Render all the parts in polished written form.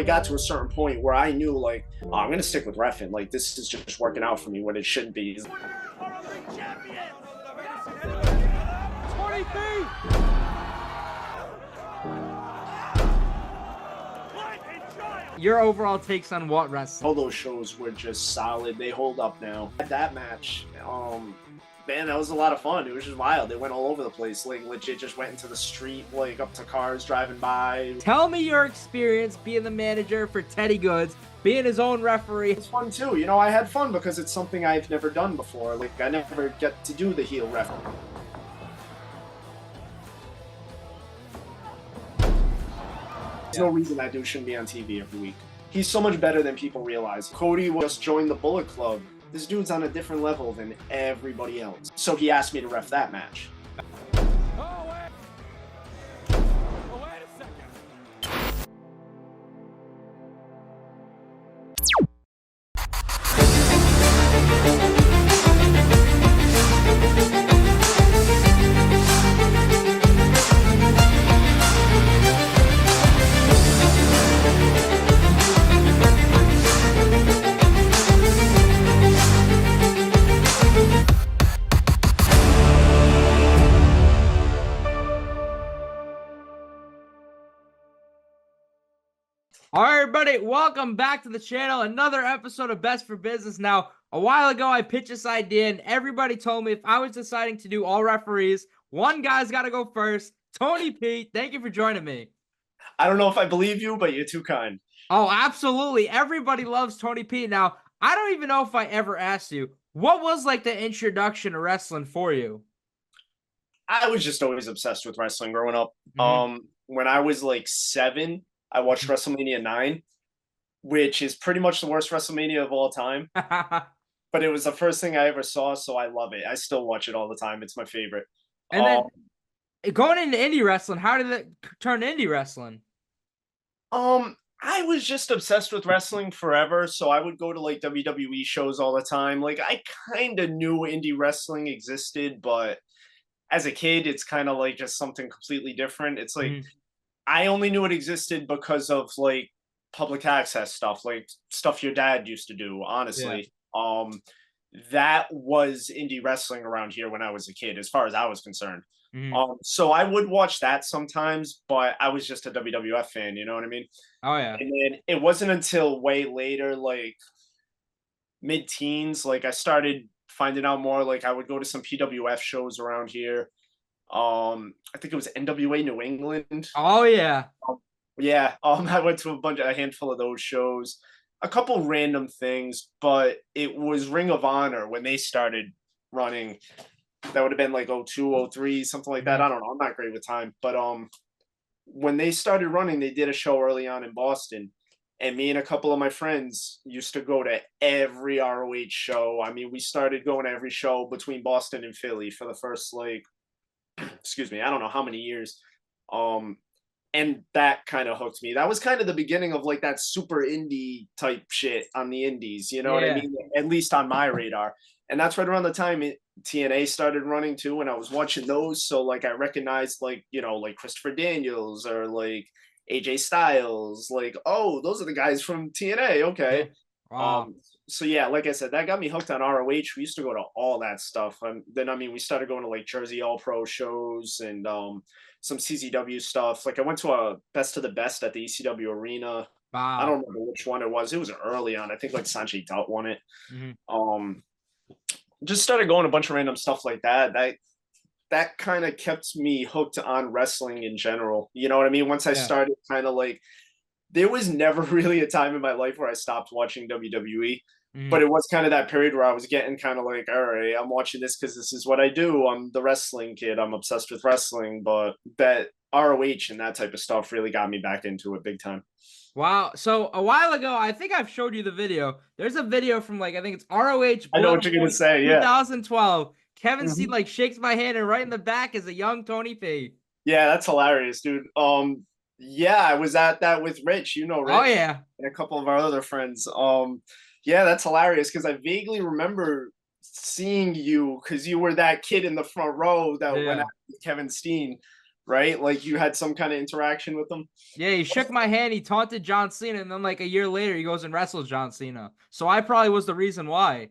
got to a certain point where I knew, like, oh, I'm going to stick with reffing. Like, this is just working out for me when it shouldn't be. Your overall takes on what wrestling? All those shows were just solid. They hold up now. That match, man, that was a lot of fun. It was just wild. They went all over the place. Like, legit just went into the street, like, up to cars driving by. Tell me your experience being the manager for Teddy Goodz, being his own referee. It's fun, too. You know, I had fun because it's something I've never done before. Like, I never get to do the heel ref. There's no reason that dude shouldn't be on TV every week. He's so much better than people realize. Cody just joined the Bullet Club. This dude's on a different level than everybody else. So he asked me to ref that match. All right, everybody, welcome back to the channel. Another episode of Best for Business. Now, a while ago, I pitched this idea, and everybody told me if I was deciding to do all referees, one guy's got to go first. Tony P, thank you for joining me. I don't know if I believe you, but you're too kind. Oh, absolutely. Everybody loves Tony P. Now, I don't even know if I ever asked you, what was like the introduction to wrestling for you? I was just always obsessed with wrestling growing up. When I was like 7, I watched WrestleMania 9, which is pretty much the worst WrestleMania of all time. But it was the first thing I ever saw, so I love it. I still watch it all the time. It's my favorite. And then going into indie wrestling, how did it turn indie wrestling? I was just obsessed with wrestling forever, so I would go to like WWE shows all the time. Like, I kind of knew indie wrestling existed, but as a kid, it's kind of like just something completely different. It's like I only knew it existed because of like public access stuff, like stuff your dad used to do, honestly. Yeah. That was indie wrestling around here when I was a kid, as far as I was concerned. So I would watch that sometimes, but I was just a WWF fan, you know what I mean? Oh, yeah. And then it wasn't until way later, like mid-teens, like I started finding out more. Like, I would go to some PWF shows around here. I think it was NWA New England. Oh, yeah. I went to a handful of those shows, a couple random things, but it was Ring of Honor when they started running. That would have been like 02, 03, something like that. I don't know. I'm not great with time, but when they started running, they did a show early on in Boston, and me and a couple of my friends used to go to every ROH show. I mean, we started going to every show between Boston and Philly for the first, like, excuse me, I don't know how many years. And that kind of hooked me. That was kind of the beginning of like that super indie type shit on the indies, you know what I mean? At least on my radar. And that's right around the time TNA started running too, and I was watching those. So like I recognized, like, you know, like Christopher Daniels or like AJ Styles, like, oh, those are the guys from TNA. Okay. Wow. So yeah, like I said, that got me hooked on ROH. We used to go to all that stuff. And then, I mean, we started going to like Jersey All Pro shows and some CZW stuff. Like, I went to a Best of the Best at the ECW Arena. Wow. I don't remember which one it was. It was early on. I think like Sanjay Dutt won it. Just started going a bunch of random stuff like that. That kind of kept me hooked on wrestling in general. You know what I mean? Once I started kind of like, there was never really a time in my life where I stopped watching WWE. But it was kind of that period where I was getting kind of like, all right, I'm watching this because this is what I do. I'm the wrestling kid. I'm obsessed with wrestling. But that ROH and that type of stuff really got me back into it big time. Wow. So a while ago, I think I've showed you the video. There's a video from like, I think it's ROH. I know what you're going to say. 2012. Kevin Steen like shakes my hand, and right in the back is a young Tony P. Yeah, that's hilarious, dude. Yeah, I was at that with Rich. You know Rich. Oh, yeah. And a couple of our other friends. Yeah, that's hilarious because I vaguely remember seeing you because you were that kid in the front row that went out with Kevin Steen. right? Like you had some kind of interaction with him. Yeah, he shook my hand, he taunted John Cena, and then like a year later, he goes and wrestles John Cena. So I probably was the reason why.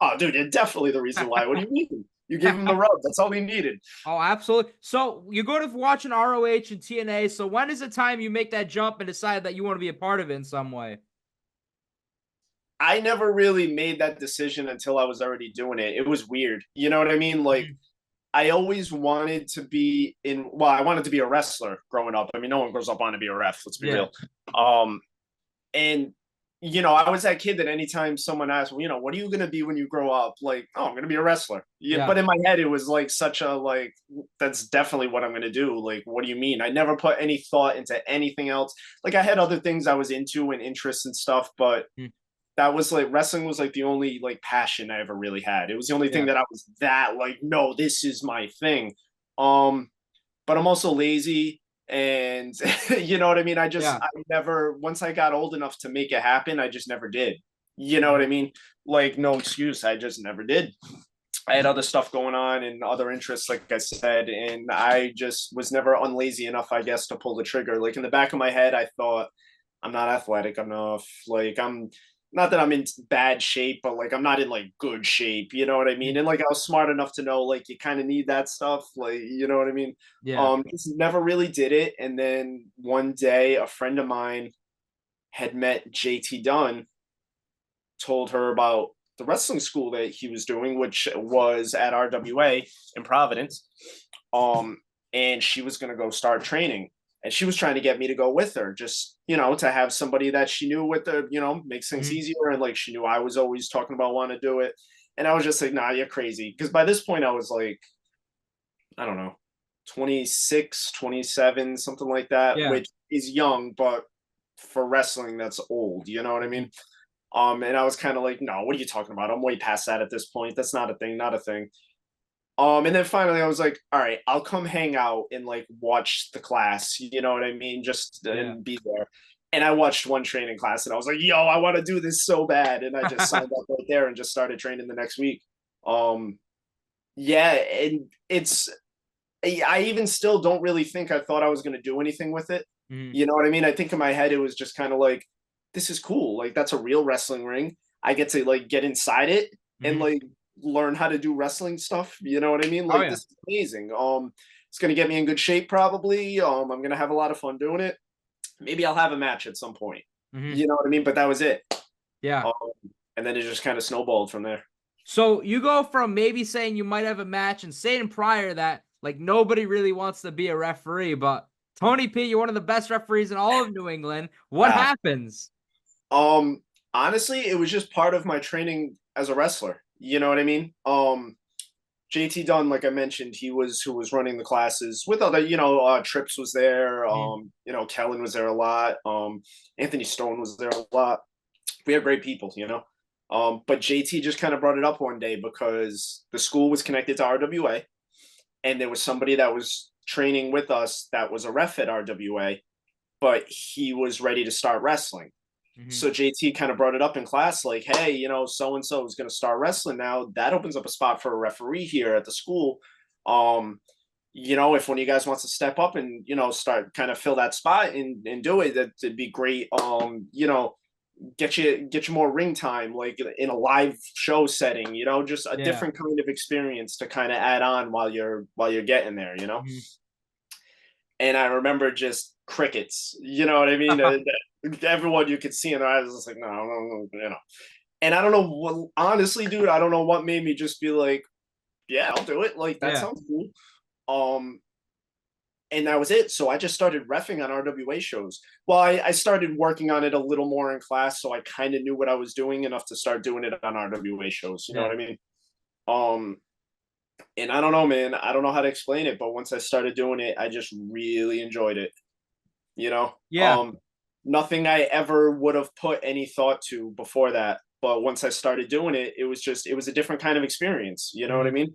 Oh, dude, you're definitely the reason why. What do you mean? You gave him the rub. That's all he needed. Oh, absolutely. So you go to watching ROH and TNA. So when is the time you make that jump and decide that you want to be a part of it in some way? I never really made that decision until I was already doing it. It was weird. You know what I mean? Like, I always wanted to be I wanted to be a wrestler growing up. I mean, no one grows up wanting to be a ref, let's be real. And I was that kid that anytime someone asked, well, what are you going to be when you grow up? Like, oh, I'm going to be a wrestler. Yeah. But in my head, it was like such a, like, that's definitely what I'm going to do. Like, what do you mean? I never put any thought into anything else. Like, I had other things I was into and interests and stuff, but that was like, wrestling was like the only like passion I ever really had. It was the only thing that I was that like, no, this is my thing. But I'm also lazy. And you know what I mean? I never, once I got old enough to make it happen, I just never did. You know what I mean? Like, no excuse. I just never did. I had other stuff going on and other interests, like I said, and I just was never unlazy enough, I guess, to pull the trigger. Like in the back of my head, I thought, I'm not athletic enough. Like I'm not that I'm in bad shape, but like I'm not in like good shape, you know what I mean? And like I was smart enough to know like you kind of need that stuff, like you know what I mean? Just never really did it. And then one day a friend of mine had met JT Dunn, told her about the wrestling school that he was doing, which was at RWA in Providence. And she was gonna go start training. And she was trying to get me to go with her, just, to have somebody that she knew with her, makes things easier. And like, she knew I was always talking about wanting to do it. And I was just like, nah, you're crazy. Because by this point I was like, I don't know, 26, 27, something like that, which is young, but for wrestling, that's old. You know what I mean? And I was kind of like, no, what are you talking about? I'm way past that at this point. That's not a thing, not a thing. And then finally I was like, all right, I'll come hang out and like watch the class, you know what I mean? Just and be there. And I watched one training class and I was like, yo, I want to do this so bad. And I just signed up right there and just started training the next week. And I even still don't really think I thought I was going to do anything with it. You know what I mean? I think in my head, it was just kind of like, this is cool. Like that's a real wrestling ring. I get to like get inside it and like learn how to do wrestling stuff. You know what I mean? Like this is amazing. It's going to get me in good shape. Probably. I'm going to have a lot of fun doing it. Maybe I'll have a match at some point. You know what I mean? But that was it. Yeah. And then it just kind of snowballed from there. So you go from maybe saying you might have a match and saying prior that like nobody really wants to be a referee, but Tony P, you're one of the best referees in all of New England. What happens? Honestly, it was just part of my training as a wrestler. You know what I mean? JT Dunn, like I mentioned, he was who was running the classes with other, Trips was there. Kellen was there a lot. Anthony Stone was there a lot. We had great people, but JT just kind of brought it up one day because the school was connected to RWA and there was somebody that was training with us that was a ref at RWA, but he was ready to start wrestling. So JT kind of brought it up in class, like, hey, so-and-so is going to start wrestling now. That opens up a spot for a referee here at the school. If one of you guys wants to step up and, start kind of fill that spot and do it, that'd be great. Get you more ring time, like in a live show setting, just a different kind of experience to kind of add on while you're getting there, And I remember just crickets, you know what I mean? Everyone you could see in their eyes was like, no, And I don't know what, honestly, dude, I don't know what made me just be like, yeah, I'll do it. Like, that sounds cool. And that was it. So I just started reffing on RWA shows. Well, I started working on it a little more in class, so I kind of knew what I was doing enough to start doing it on RWA shows. You know what I mean? And I don't know, man. I don't know how to explain it, but once I started doing it, I just really enjoyed it. Nothing I ever would have put any thought to before that. But once I started doing it, it was a different kind of experience. You know what I mean?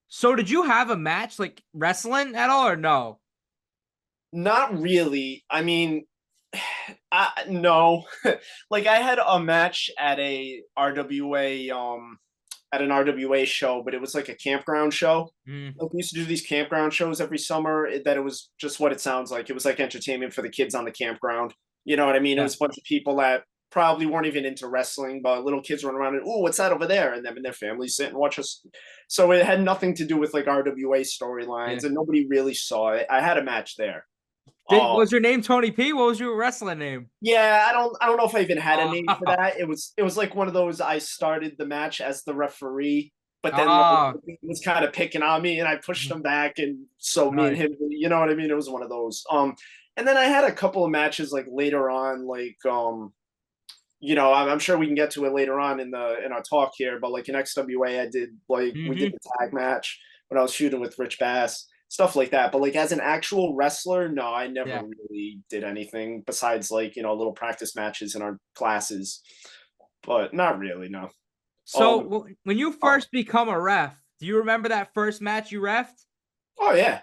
So did you have a match like wrestling at all or no? Not really. I mean, no. Like I had a match at a RWA at an RWA show, but it was like a campground show. Mm. Like we used to do these campground shows every summer. That it was just what it sounds like. It was like entertainment for the kids on the campground. You know what I mean? It Yeah. was a bunch of people that probably weren't even into wrestling, but little kids running around and, oh, what's that over there? And them and their families sit and watch us. So it had nothing to do with like RWA storylines, Yeah. and nobody really saw it. I had a match there. Was your name Tony P? What was your wrestling name? Yeah, I don't know if I even had a name for that. It was like one of those. I started the match as the referee, but then like, he was kind of picking on me, and I pushed him back, and so me and him, you know what I mean? It was one of those. And then I had a couple of matches like later on, like you know, I'm sure we can get to it later on in our talk here, but like in XWA, I did like we did the tag match when I was shooting with Rich Bass, stuff like that. But like as an actual wrestler, no, I never really did anything besides like, you know, little practice matches in our classes, but not really, no. So when you first become a ref, do you remember that first match you refed? Oh yeah.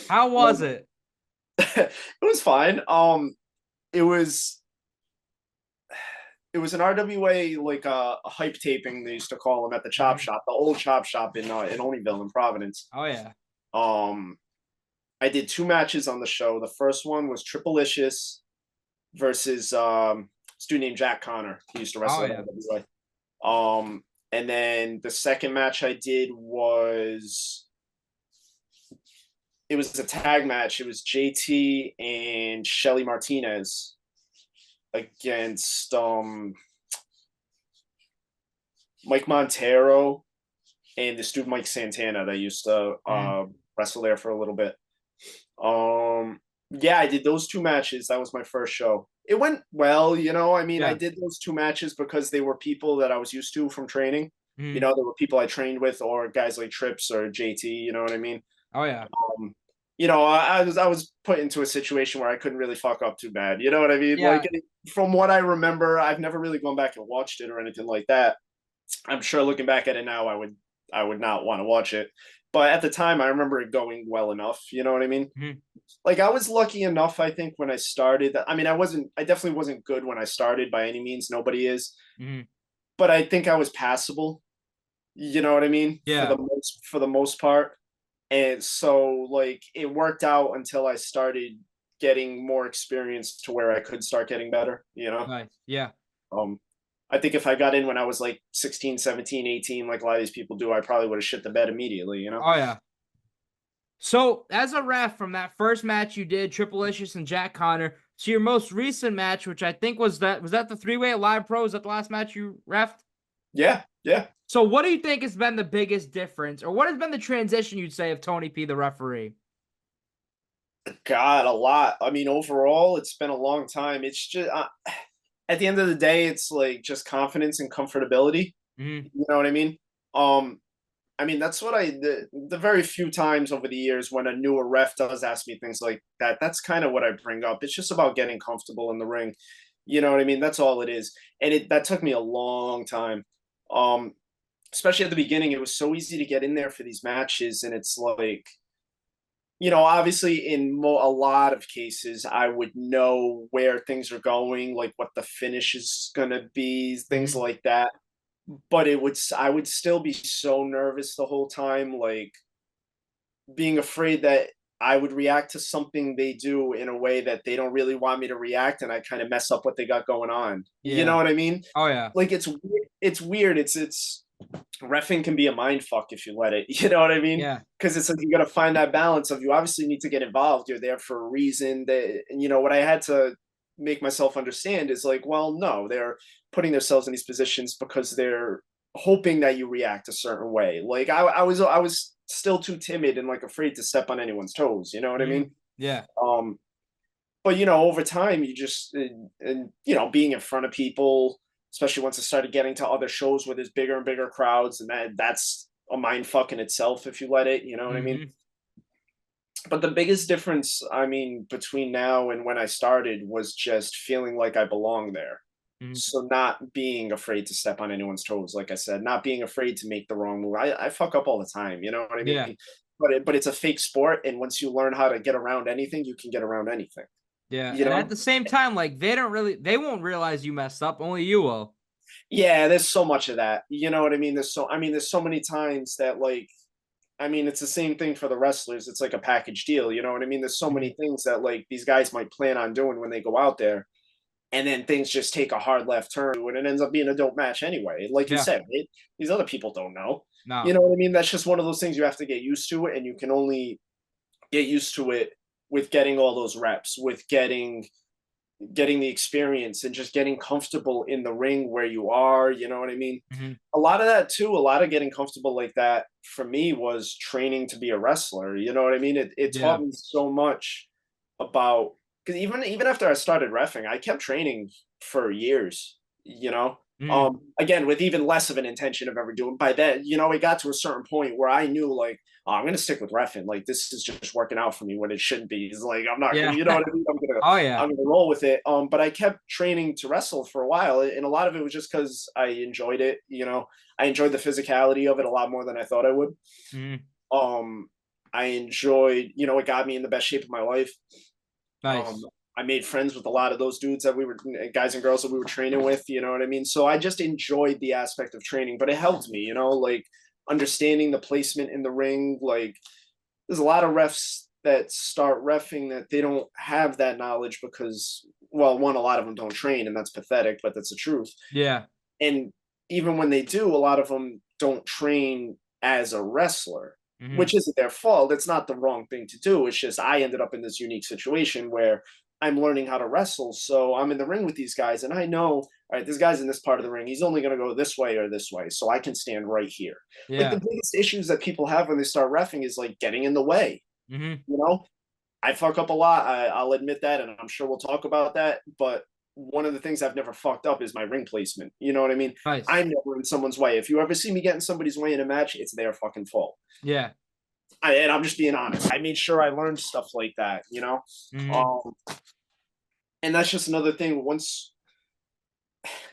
How was it? It was fine. It was an RWA, like a hype taping, they used to call them at the chop shop, the old chop shop in Olneyville in Providence. Oh yeah. I did 2 matches on the show. The first one was Triplicious versus a dude named Jack Connor. He used to wrestle at RWA. And then the second match I did it was a tag match. It was JT and Shelly Martinez against Mike Montero and this dude Mike Santana that used to wrestle there for a little bit. Yeah, I did those 2 matches. That was my first show. It went well, you know. I mean, I did those 2 matches because they were people that I was used to from training. You know, there were people I trained with, or guys like Trips or JT. You know what I mean? Oh yeah. You know, I was put into a situation where I couldn't really fuck up too bad. You know what I mean? Yeah. Like from what I remember, I've never really gone back and watched it or anything like that. I'm sure looking back at it now, I would not want to watch it. But at the time, I remember it going well enough. You know what I mean? Like I was lucky enough, I think, when I started. I mean, I definitely wasn't good when I started by any means. Nobody is. But I think I was passable. You know what I mean? Yeah. For the most part. And so like it worked out until I started getting more experience to where I could start getting better, you know? Nice. Yeah. I think if I got in when I was like 16, 17, 18, like a lot of these people do, I probably would have shit the bed immediately, you know? Oh yeah. So as a ref from that first match you did, Triplicious and Jack Connor, to your most recent match, which I think was that the 3-way Live Pro? Was that the last match you refed? Yeah. So what do you think has been the biggest difference, or what has been the transition, you'd say, of Tony P, the referee? God, a lot. I mean, overall, it's been a long time. It's just, at the end of the day, it's like just confidence and comfortability. You know what I mean? I mean, that's what the very few times over the years when a newer ref does ask me things like that, that's kind of what I bring up. It's just about getting comfortable in the ring. You know what I mean? That's all it is. And that took me a long time. Especially at the beginning, it was so easy to get in there for these matches. And it's like, you know, obviously in a lot of cases, I would know where things are going, like what the finish is going to be, things like that. But I would still be so nervous the whole time, like being afraid that I would react to something they do in a way that they don't really want me to react, and I kind of mess up what they got going on. You know what I mean? Oh yeah. Like it's weird. It's reffing can be a mind fuck if you let it. You know what I mean? Yeah. Because it's like you got to find that balance of, you obviously need to get involved. You're there for a reason. That, you know, what I had to make myself understand is like, well, no, they're putting themselves in these positions because they're hoping that you react a certain way. Like I was still too timid and like afraid to step on anyone's toes. You know what I mean? Yeah. But you know, over time, you just and you know, being in front of people, especially once I started getting to other shows where there's bigger and bigger crowds, and that's a mind fuck in itself if you let it. You know what I mean? But the biggest difference, I mean, between now and when I started was just feeling like I belong there. So not being afraid to step on anyone's toes, like I said, not being afraid to make the wrong move. I fuck up all the time, you know what I mean? Yeah. But it's a fake sport, and once you learn how to get around anything, you can get around anything. Yeah. You and know? at the same time, like they won't realize you messed up, only you will. Yeah, there's so much of that. You know what I mean? There's so many times that like, it's the same thing for the wrestlers. It's like a package deal. You know what I mean? There's so Mhm. many things that like these guys might plan on doing when they go out there, and then things just take a hard left turn, and it ends up being a dope match anyway. Like you Yeah. said, these other people don't know. You No. know what I mean? That's just one of those things you have to get used to it, and you can only get used to it with getting all those reps, with getting the experience and just getting comfortable in the ring where you are. You know what I mean? Mhm. A lot of that too, a lot of getting comfortable like that for me was training to be a wrestler. You know what I mean? It Yeah. taught me so much about, because even after I started reffing, I kept training for years, you know. Mhm. Again, with even less of an intention of ever doing. By then, it got to a certain point where I knew like, oh, I'm gonna stick with reffing. Like this is just working out for me when it shouldn't be. It's like I'm not gonna, Yeah. you know what I mean? Oh, yeah. I'm gonna roll with it. But I kept training to wrestle for a while, and a lot of it was just because I enjoyed it. I enjoyed the physicality of it a lot more than I thought I would. Mhm. Um, I enjoyed, it got me in the best shape of my life. Um, Nice. I made friends with a lot of those dudes that we were guys and girls that we were training with. You know what I mean? So I just enjoyed the aspect of training, but it helped me. Like understanding the placement in the ring. Like there's a lot of refs that start refing that they don't have that knowledge because, well, one, a lot of them don't train, and that's pathetic, but that's the truth. Yeah. And even when they do, a lot of them don't train as a wrestler, Mhm. which isn't their fault. It's not the wrong thing to do. It's just I ended up in this unique situation where I'm learning how to wrestle. So I'm in the ring with these guys, and I know, all right, this guy's in this part of the ring. He's only going to go this way or this way. So I can stand right here. Like the Yeah. biggest issues that people have when they start refing is like getting in the way. Mhm. You know, I fuck up a lot. I'll admit that, and I'm sure we'll talk about that. But one of the things I've never fucked up is my ring placement. You know what I mean? Nice. I'm never in someone's way. If you ever see me getting somebody's way in a match, it's their fucking fault. Yeah. And I'm just being honest. I made sure I learned stuff like that. Mhm. Um, and that's just another thing. Once,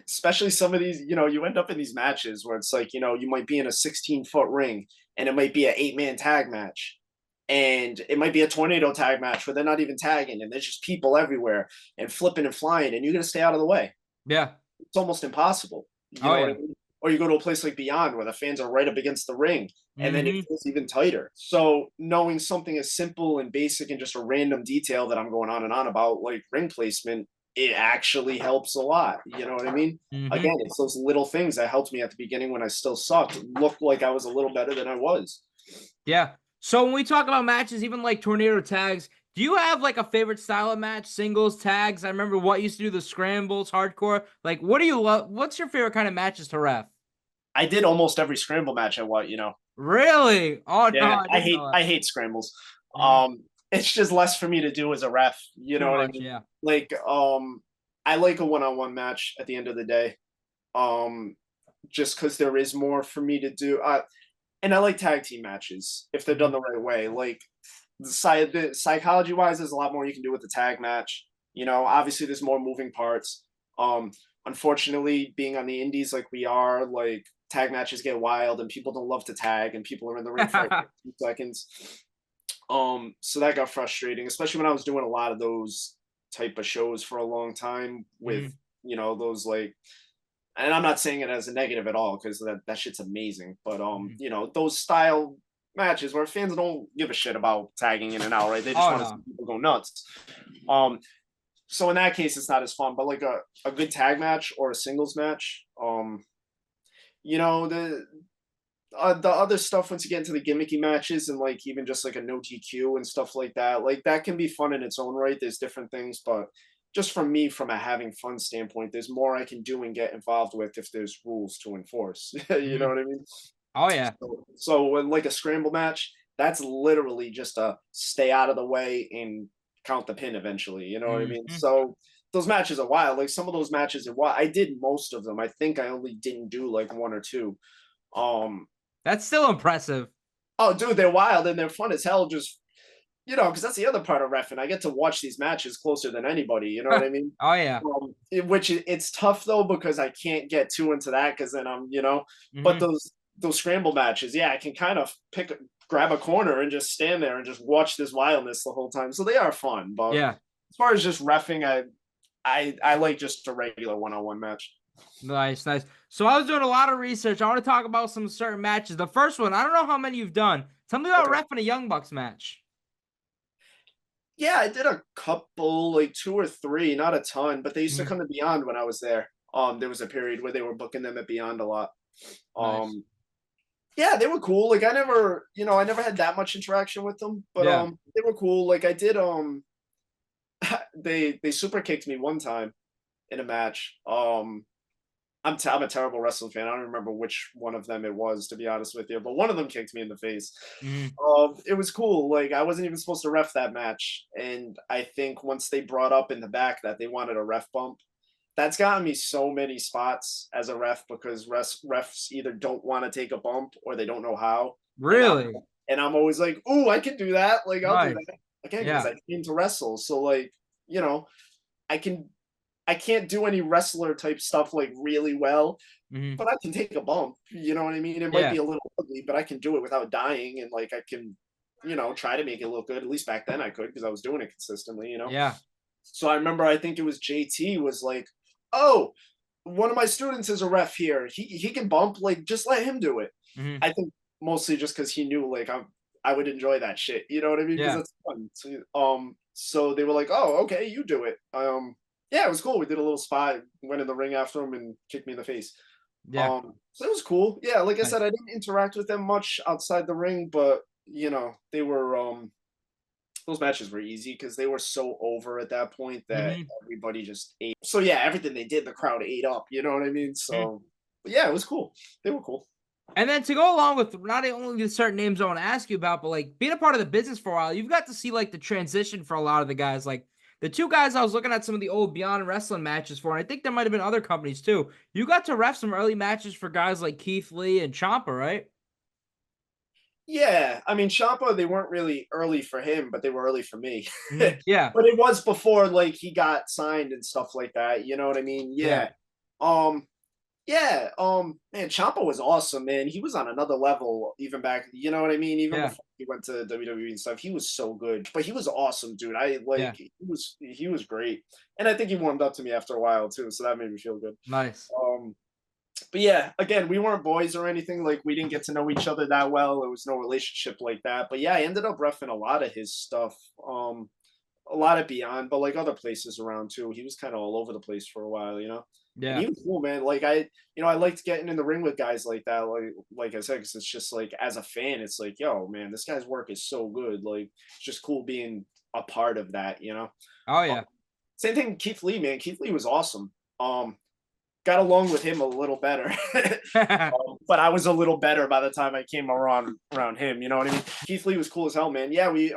especially some of these, you end up in these matches where it's like, you might be in a 16-foot ring, and it might be an 8-man tag match, and it might be a tornado tag match where they're not even tagging, and there's just people everywhere and flipping and flying, and you're gonna stay out of the way. Yeah. It's almost impossible. You Oh, know what I yeah. mean? Or you go to a place like Beyond where the fans are right up against the ring, and then it Mhm. feels even tighter. So knowing something as simple and basic and just a random detail that I'm going on and on about, like ring placement, it actually helps a lot. You know what I mean? Mhm. Again, it's those little things that helped me at the beginning when I still sucked. It looked like I was a little better than I was. Yeah. So when we talk about matches, even like tornado tags, do you have like a favorite style of match? Singles, tags? I remember what used to do the scrambles, hardcore. Like, what do you love? What's your favorite kind of matches to ref? I did almost every scramble match I want. Really? Oh no, Yeah, I I didn't hate know that. I hate scrambles. Mhm. It's just less for me to do as a ref. You Too know what I much, mean? yeah. Like, I like a one-on-one match at the end of the day. Um, just because there is more for me to do. And I like tag team matches if they're done Mhm. the right way. Like the psychology wise, there's a lot more you can do with the tag match. Obviously there's more moving parts. Um, Unfortunately, being on the indies like we are, like tag matches get wild and people don't love to tag and people are in the ring for like 2 seconds. So that got frustrating, especially when I was doing a lot of those type of shows for a long time with, Mhm. those like, and I'm not saying it as a negative at all because that shit's amazing. But Mhm. those style matches where fans don't give a shit about tagging in and out, right? They just Oh want to see no. people go nuts. Um, so in that case, it's not as fun. But like a good tag match or a singles match, the other stuff once you get into the gimmicky matches and like even just like a no TQ and stuff like that can be fun in its own right. There's different things, but just from me, from a having fun standpoint, there's more I can do and get involved with if there's rules to enforce. You know Mhm. what I mean? Oh yeah. So when like a scramble match, that's literally just a stay out of the way and count the pin eventually. You know what I mean? Mhm. So those matches are wild. Like some of those matches are wild. I did most of them. I think I only didn't do like one or two. Um, That's still impressive. oh, dude, they're wild and they're fun as hell. Just because that's the other part of ref, and I get to watch these matches closer than anybody. You know what I mean? Oh yeah. It's tough though because I can't get too into that because then But Mhm. those scramble matches, yeah, I can kind of grab a corner and just stand there and just watch this wildness the whole time. So they are fun. But Yeah. as far as just refing, I like just a regular one-on-one match. Nice, nice. So I was doing a lot of research. I want to talk about some certain matches. The first one, I don't know how many you've done. Tell me about Okay. reffing a Young Bucks match. Yeah, I did a couple, like 2 or 3, not a ton, but they used to Mhm. come to Beyond when I was there. There was a period where they were booking them at Beyond a lot. Nice. Um, yeah, they were cool. Like I never had that much interaction with them, but Yeah. they were cool. Like I did they super kicked me one time in a match. I'm a terrible wrestling fan. I don't remember which one of them it was, to be honest with you, but one of them kicked me in the face. Mhm. It was cool. Like I wasn't even supposed to ref that match, and I think once they brought up in the back that they wanted a ref bump, that's gotten me so many spots as a ref because refs either don't want to take a bump or they don't know how, and Really? I'm always like, "Ooh, I can do that. Like I'll do Nice. that again because Yeah. I came to wrestle. So like you know, I can I can't do any wrestler type stuff like really well, Mhm. but I can take a bump. You know what I mean? It might Yeah. be a little ugly, but I can do it without dying, and like I can, try to make it look good. At least back then I could because I was doing it consistently. Yeah. So I remember I think it was JT was like, "Oh, one of my students is a ref here. He can bump. Like just let him do it." Mhm. I think mostly just because he knew like I would enjoy that shit. You know what I mean? Because Yeah. that's fun. So they were like, "Oh, okay, you do it." Yeah, it was cool. We did a little spot, went in the ring after him, and kicked me in the face. Yeah. So it was cool. Yeah, like I said, Nice. I didn't interact with them much outside the ring, but they were those matches were easy because they were so over at that point that Mhm. everybody just ate. So yeah, everything they did, the crowd ate up. You know what I mean? Mhm. So but yeah, it was cool. They were cool. And then to go along with not only the certain names I want to ask you about, but like being a part of the business for a while, you've got to see like the transition for a lot of the guys. Like the two guys I was looking at some of the old Beyond Wrestling matches for, and I think there might have been other companies too. You got to ref some early matches for guys like Keith Lee and Ciampa, right? Yeah, I mean Ciampa, they weren't really early for him, but they were early for me. Mhm. Yeah, But it was before like he got signed and stuff like that. You know what I mean? yeah, Yeah. Um, Yeah, man, Ciampa was awesome, man. He was on another level even back, you know what I mean? Even yeah, before he went to WWE and stuff, he was so good. But he was awesome, dude. I like yeah. he was great. And I think he warmed up to me after a while too, so that made me feel good. Nice. Um, but yeah, again, we weren't boys or anything. Like we didn't get to know each other that well. There was no relationship like that. But yeah, I ended up reffing a lot of his stuff. A lot of Beyond, but like other places around too. He was kind of all over the place for a while. And Yeah. he was cool, man. Like I liked getting in the ring with guys like that. Like I said, because it's just like as a fan, it's like, yo, man, this guy's work is so good. Like it's just cool being a part of that. Oh Um, yeah. Same thing, Keith Lee, man. Keith Lee was awesome. Got along with him a little better. But I was a little better by the time I came around him. You know what I mean? Keith Lee was cool as hell, man. Yeah, he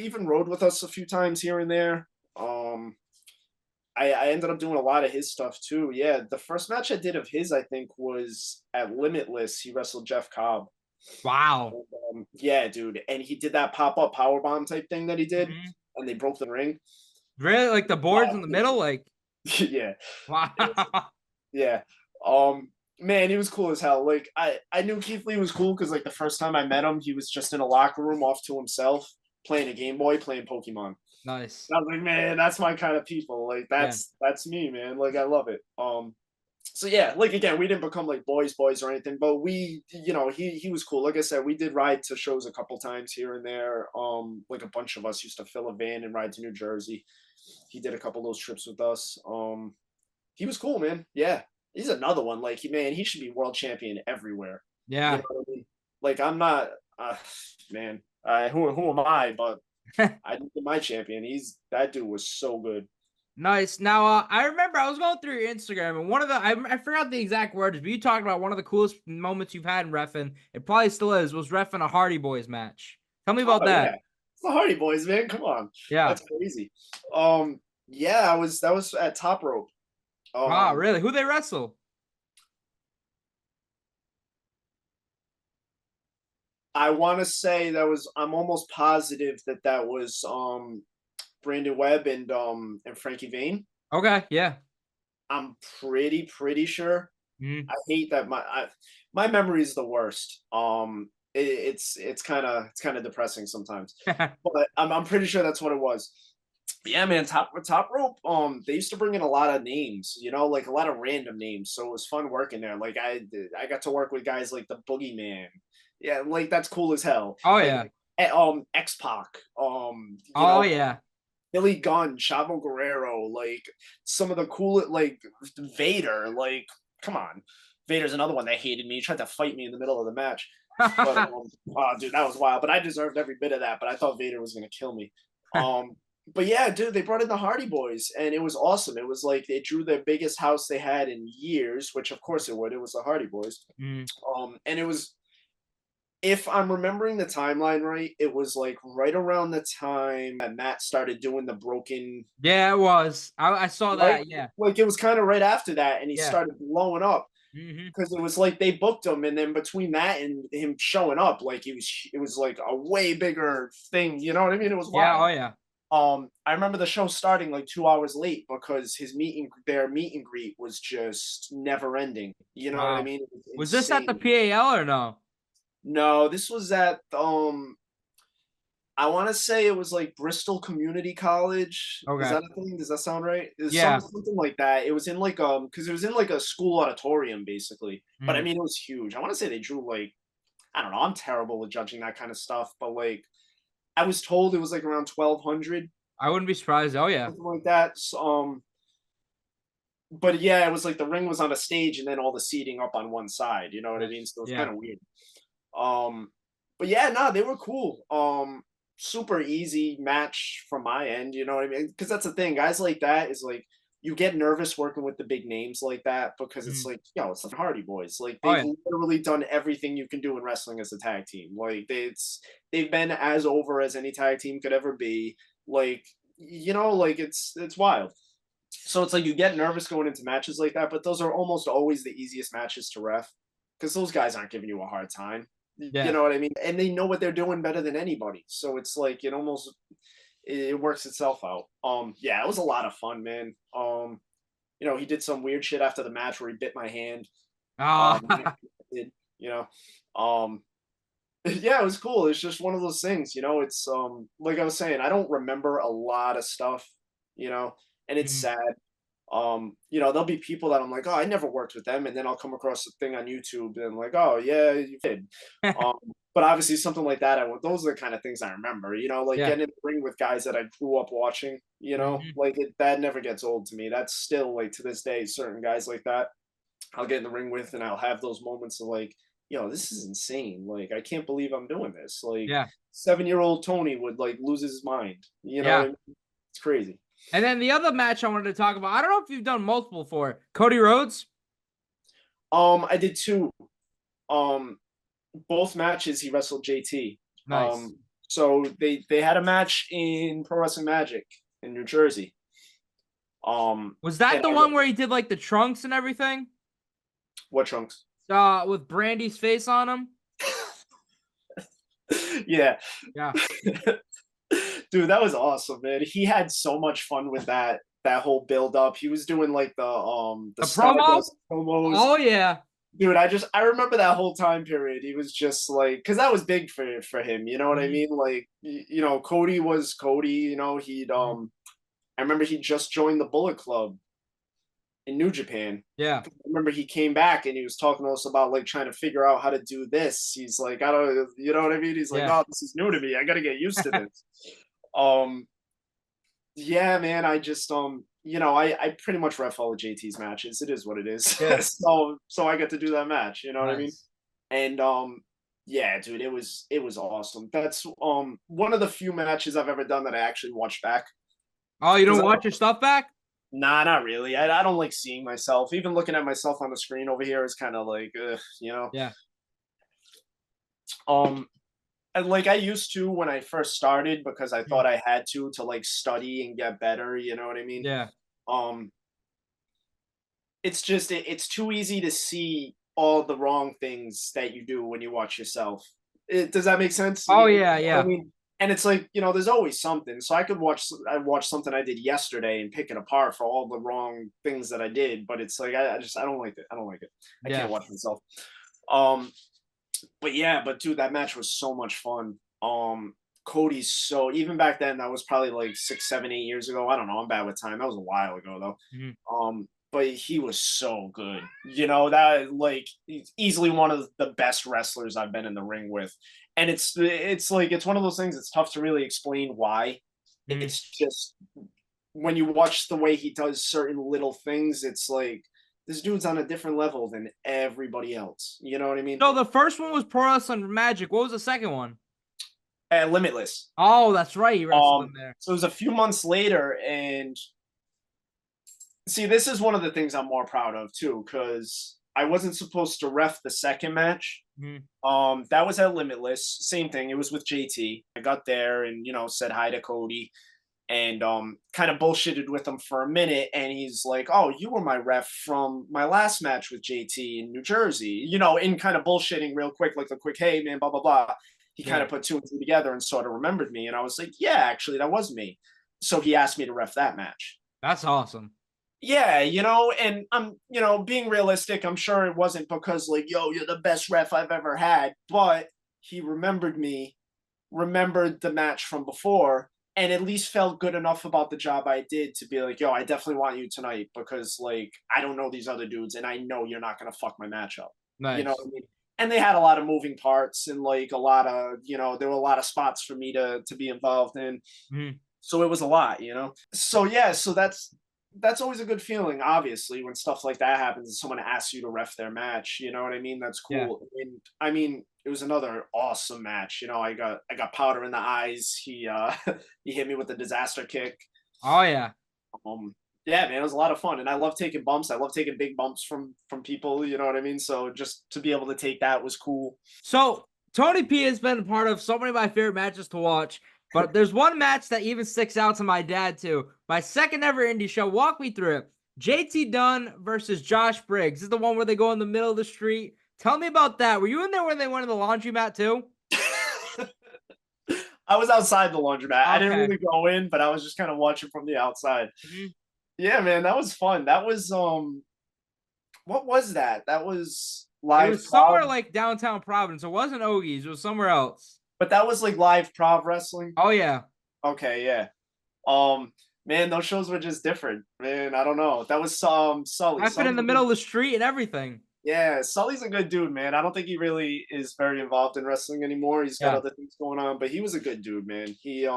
even rode with us a few times here and there. I ended up doing a lot of his stuff too. Yeah, the first match I did of his, I think, was at Limitless. He wrestled Jeff Cobb. Wow. Yeah, dude, and he did that pop up power bomb type thing that he did, Mhm. and they broke the ring. Really, like the boards in the middle, like Yeah, wow. yeah. Man, he was cool as hell. Like I knew Keith Lee was cool because like the first time I met him, he was just in a locker room off to himself playing a Game Boy, playing Pokemon. Nice. I was like, man, that's my kind of people. Like Yeah. that's me, man. Like I love it. So yeah, like again, we didn't become like boys or anything, but he was cool. Like I said, we did ride to shows a couple times here and there. Like a bunch of us used to fill a van and ride to New Jersey. He did a couple of those trips with us. He was cool, man. Yeah. He's another one. Like man, he should be world champion everywhere. You Yeah. know what I mean? Like I'm not man, who am I? But I didn't get my champion. That dude was so good. Nice. Now, I remember I was going through your Instagram, and one of the I forgot the exact words, but you talked about one of the coolest moments you've had in reffing. It probably still is. Was reffing a Hardy Boyz match. Tell me about Oh that. yeah, it's the Hardy Boys, man. Come on, Yeah. that's crazy. Yeah, that was at Top Rope. Wow. Um, Really? Who they wrestle? I want to say that was. I'm almost positive that was Brandon Webb and Frankie Vane. Okay. Yeah. I'm pretty sure. Mhm. I hate that my memory is the worst. It's kind of depressing sometimes, but I'm pretty sure that's what it was. Yeah, man, top rope. They used to bring in a lot of names, like a lot of random names. So it was fun working there. Like I got to work with guys like the Boogeyman. Yeah, like that's cool as hell. Oh Like yeah. X-Pac, Oh yeah. Billy Gunn, Chavo Guerrero, like some of the cool, like Vader. Like, come on, Vader's another one that hated me. He tried to fight me in the middle of the match, but oh, dude, that was wild. But I deserved every bit of that. But I thought Vader was gonna kill me. But yeah, dude, they brought in the Hardy Boys, and it was awesome. It was like they drew the biggest house they had in years, which of course it would. It was the Hardy Boys. Mm. And it was, if I'm remembering the timeline right, it was like right around the time that Matt started doing the broken, Yeah, it was. I saw right? that. Yeah. Like it was kind of right after that, and he Yeah. started blowing up Hmm. because it was like they booked him, and then between that and him showing up, like it was like a way bigger thing. You know what I mean? It was Yeah. Oh wild. yeah. I remember the show starting like 2 hours late because their meet and greet was just never ending. You know what I Wow. mean? It was Was this at the insane. PAL or no? No, this was at I want to say it was like Bristol Community College. Is Okay. that a thing? Does that sound right? It's Yeah. something like that. It was in like because it was in like a school auditorium basically. But I Mm. mean it was huge. I want to say they drew like, I don't know. I'm terrible at judging that kind of stuff, but like I was told it was like around 1,200, I wouldn't be surprised. Oh yeah. something like that. So, but yeah, it was like the ring was on a stage and then all the seating up on one side. You know what I mean? Nice. So it's Yeah. kind of weird. Um, but yeah, no, they were cool. Super easy match from my end. You know what I mean? Because that's the thing, guys like that is like you get nervous working with the big names like that because it's Mm. like, it's the Hardy Boys. Like Oh they've yeah. literally done everything you can do in wrestling as a tag team. Like they've been as over as any tag team could ever be. Like like it's wild. So it's like you get nervous going into matches like that, but those are almost always the easiest matches to ref because those guys aren't giving you a hard time. You Yeah. know what I mean? And they know what they're doing better than anybody. So it's like it works itself out. Yeah, it was a lot of fun, man. He did some weird shit after the match where he bit my hand. Oh. Did, you know. Um yeah, it was cool. It's just one of those things, it's like I was saying, I don't remember a lot of stuff, you know, and it's Mm. sad. There'll be people that I'm like, oh, I never worked with them, and then I'll come across a thing on YouTube and I'm like, oh yeah, you did. Um, but obviously something like that, those are the kind of things I remember, like Yeah. getting in the ring with guys that I grew up watching, Hmm. like that never gets old to me. That's still like to this day, certain guys like that I'll get in the ring with, and I'll have those moments of like, this is insane. Like, I can't believe I'm doing this. Like, Yeah. 7-year-old Tony would like lose his mind. You know what I Yeah. mean? It's crazy. And then the other match I wanted to talk about, I don't know if you've done multiple for Cody Rhodes. I did two. Um, both matches he wrestled JT. Nice. So they had a match in Pro Wrestling Magic in New Jersey. Was that And the one where he did like the trunks and everything? what trunks? With Brandy's face on him? Yeah. Yeah. Dude, that was awesome, man. He had so much fun with that whole build up. He was doing like the The promo? Stardust promos. Oh yeah. Dude, I remember that whole time period. He was just like, because that was big for him. You know what I Mhm. mean? Like, Cody was Cody. He'd Mhm. I remember he just joined the Bullet Club in New Japan. Yeah. I remember he came back and he was talking to us about like trying to figure out how to do this. He's like, I don't, you know what I mean? He's like, Yeah. oh, this is new to me. I got to get used to this. Um, yeah, man. I just I pretty much ref all of JT's matches. It is what it is. Yeah. So I get to do that match. You know what I mean? Nice. And yeah, dude, it was awesome. That's one of the few matches I've ever done that I actually watched back. Oh, you Because don't watch your stuff back? nah, not really. I don't like seeing myself. Even looking at myself on the screen over here is kind of like, Yeah. Um, and like I used to when I first started because I Mm. thought I had to like study and get better. You know what I mean? Yeah. Um, it's just it's too easy to see all the wrong things that you do when you watch yourself. Does that make sense? Oh You yeah, know what I yeah. mean? And it's like, there's always something. So I watched something I did yesterday and pick it apart for all the wrong things that I did. But it's like I don't like it. I don't like it. I Yeah. can't watch myself. Um, but yeah, but dude, that match was so much fun. Cody's so, even back then, that was probably like 6, 7, 8 years ago. I don't know. I'm bad with time. That was a while ago though. Mhm. But he was so good. You know, that like he's easily one of the best wrestlers I've been in the ring with. And it's like it's one of those things, it's tough to really explain why. Mhm. It's just when you watch the way he does certain little things, it's like this dude's on a different level than everybody else. You know what I mean? So the first one was Pro Wrestling Magic. What was the second one? Limitless. Oh, that's right. You wrestled in there. So it was a few months later, and see, this is one of the things I'm more proud of too, because I wasn't supposed to ref the second match. Mhm. That was at Limitless. Same thing. It was with JT. I got there and said hi to Cody and kind of bullshitted with him for a minute. And he's like, "Oh, you were my ref from my last match with JT in New Jersey." In kind of bullshitting real quick, like a quick, "Hey man, blah blah blah." He kind of put two and two together and sort of remembered me. And I was like, "Yeah, actually, that was me." So he asked me to ref that match. That's awesome. Yeah, and I'm, being realistic, I'm sure it wasn't because like, "Yo, you're the best ref I've ever had," but he remembered me, remembered the match from before, and at least felt good enough about the job I did to be like, "Yo, I definitely want you tonight because like I don't know these other dudes and I know you're not gonna fuck my match up." You know what Nice. I mean? And they had a lot of moving parts and like a lot of, there were a lot of spots for me to be involved in. Mhm. So it was a lot. So yeah, so that's always a good feeling, obviously, when stuff like that happens and someone asks you to ref their match, you know what I mean? That's Yeah. cool. And I mean, it was another awesome match. I got powder in the eyes. He he hit me with the disaster kick. Oh yeah. Um yeah, man, it was a lot of fun. And I love taking bumps. I love taking big bumps from people, you know what I mean? So just to be able to take that was cool. So Tony P has been a part of so many of my favorite matches to watch, but there's one match that even sticks out to my dad too. My second ever indie show. Walk me through it. JT Dunn versus Josh Briggs. This is the one where they go in the middle of the street. Tell me about that. Were you in there when they went in the laundromat too? I was outside the laundromat. I didn't Okay. really go in, but I was just kind of watching from the outside. Mhm. Yeah, man, that was fun. That was what was that? That was It live was somewhere prov, like downtown Providence. It wasn't Ogie's. It was somewhere else. but that was like live prov wrestling. Oh yeah. Okay, yeah. Man, those shows were just different. Man, I don't know. That was Sully. I've been in Sully's the a good, middle of the street and everything. yeah, Sully's a good dude, man. I don't think he really is very involved in wrestling anymore. He's got Yeah. other things going on, but he was a good dude, man. He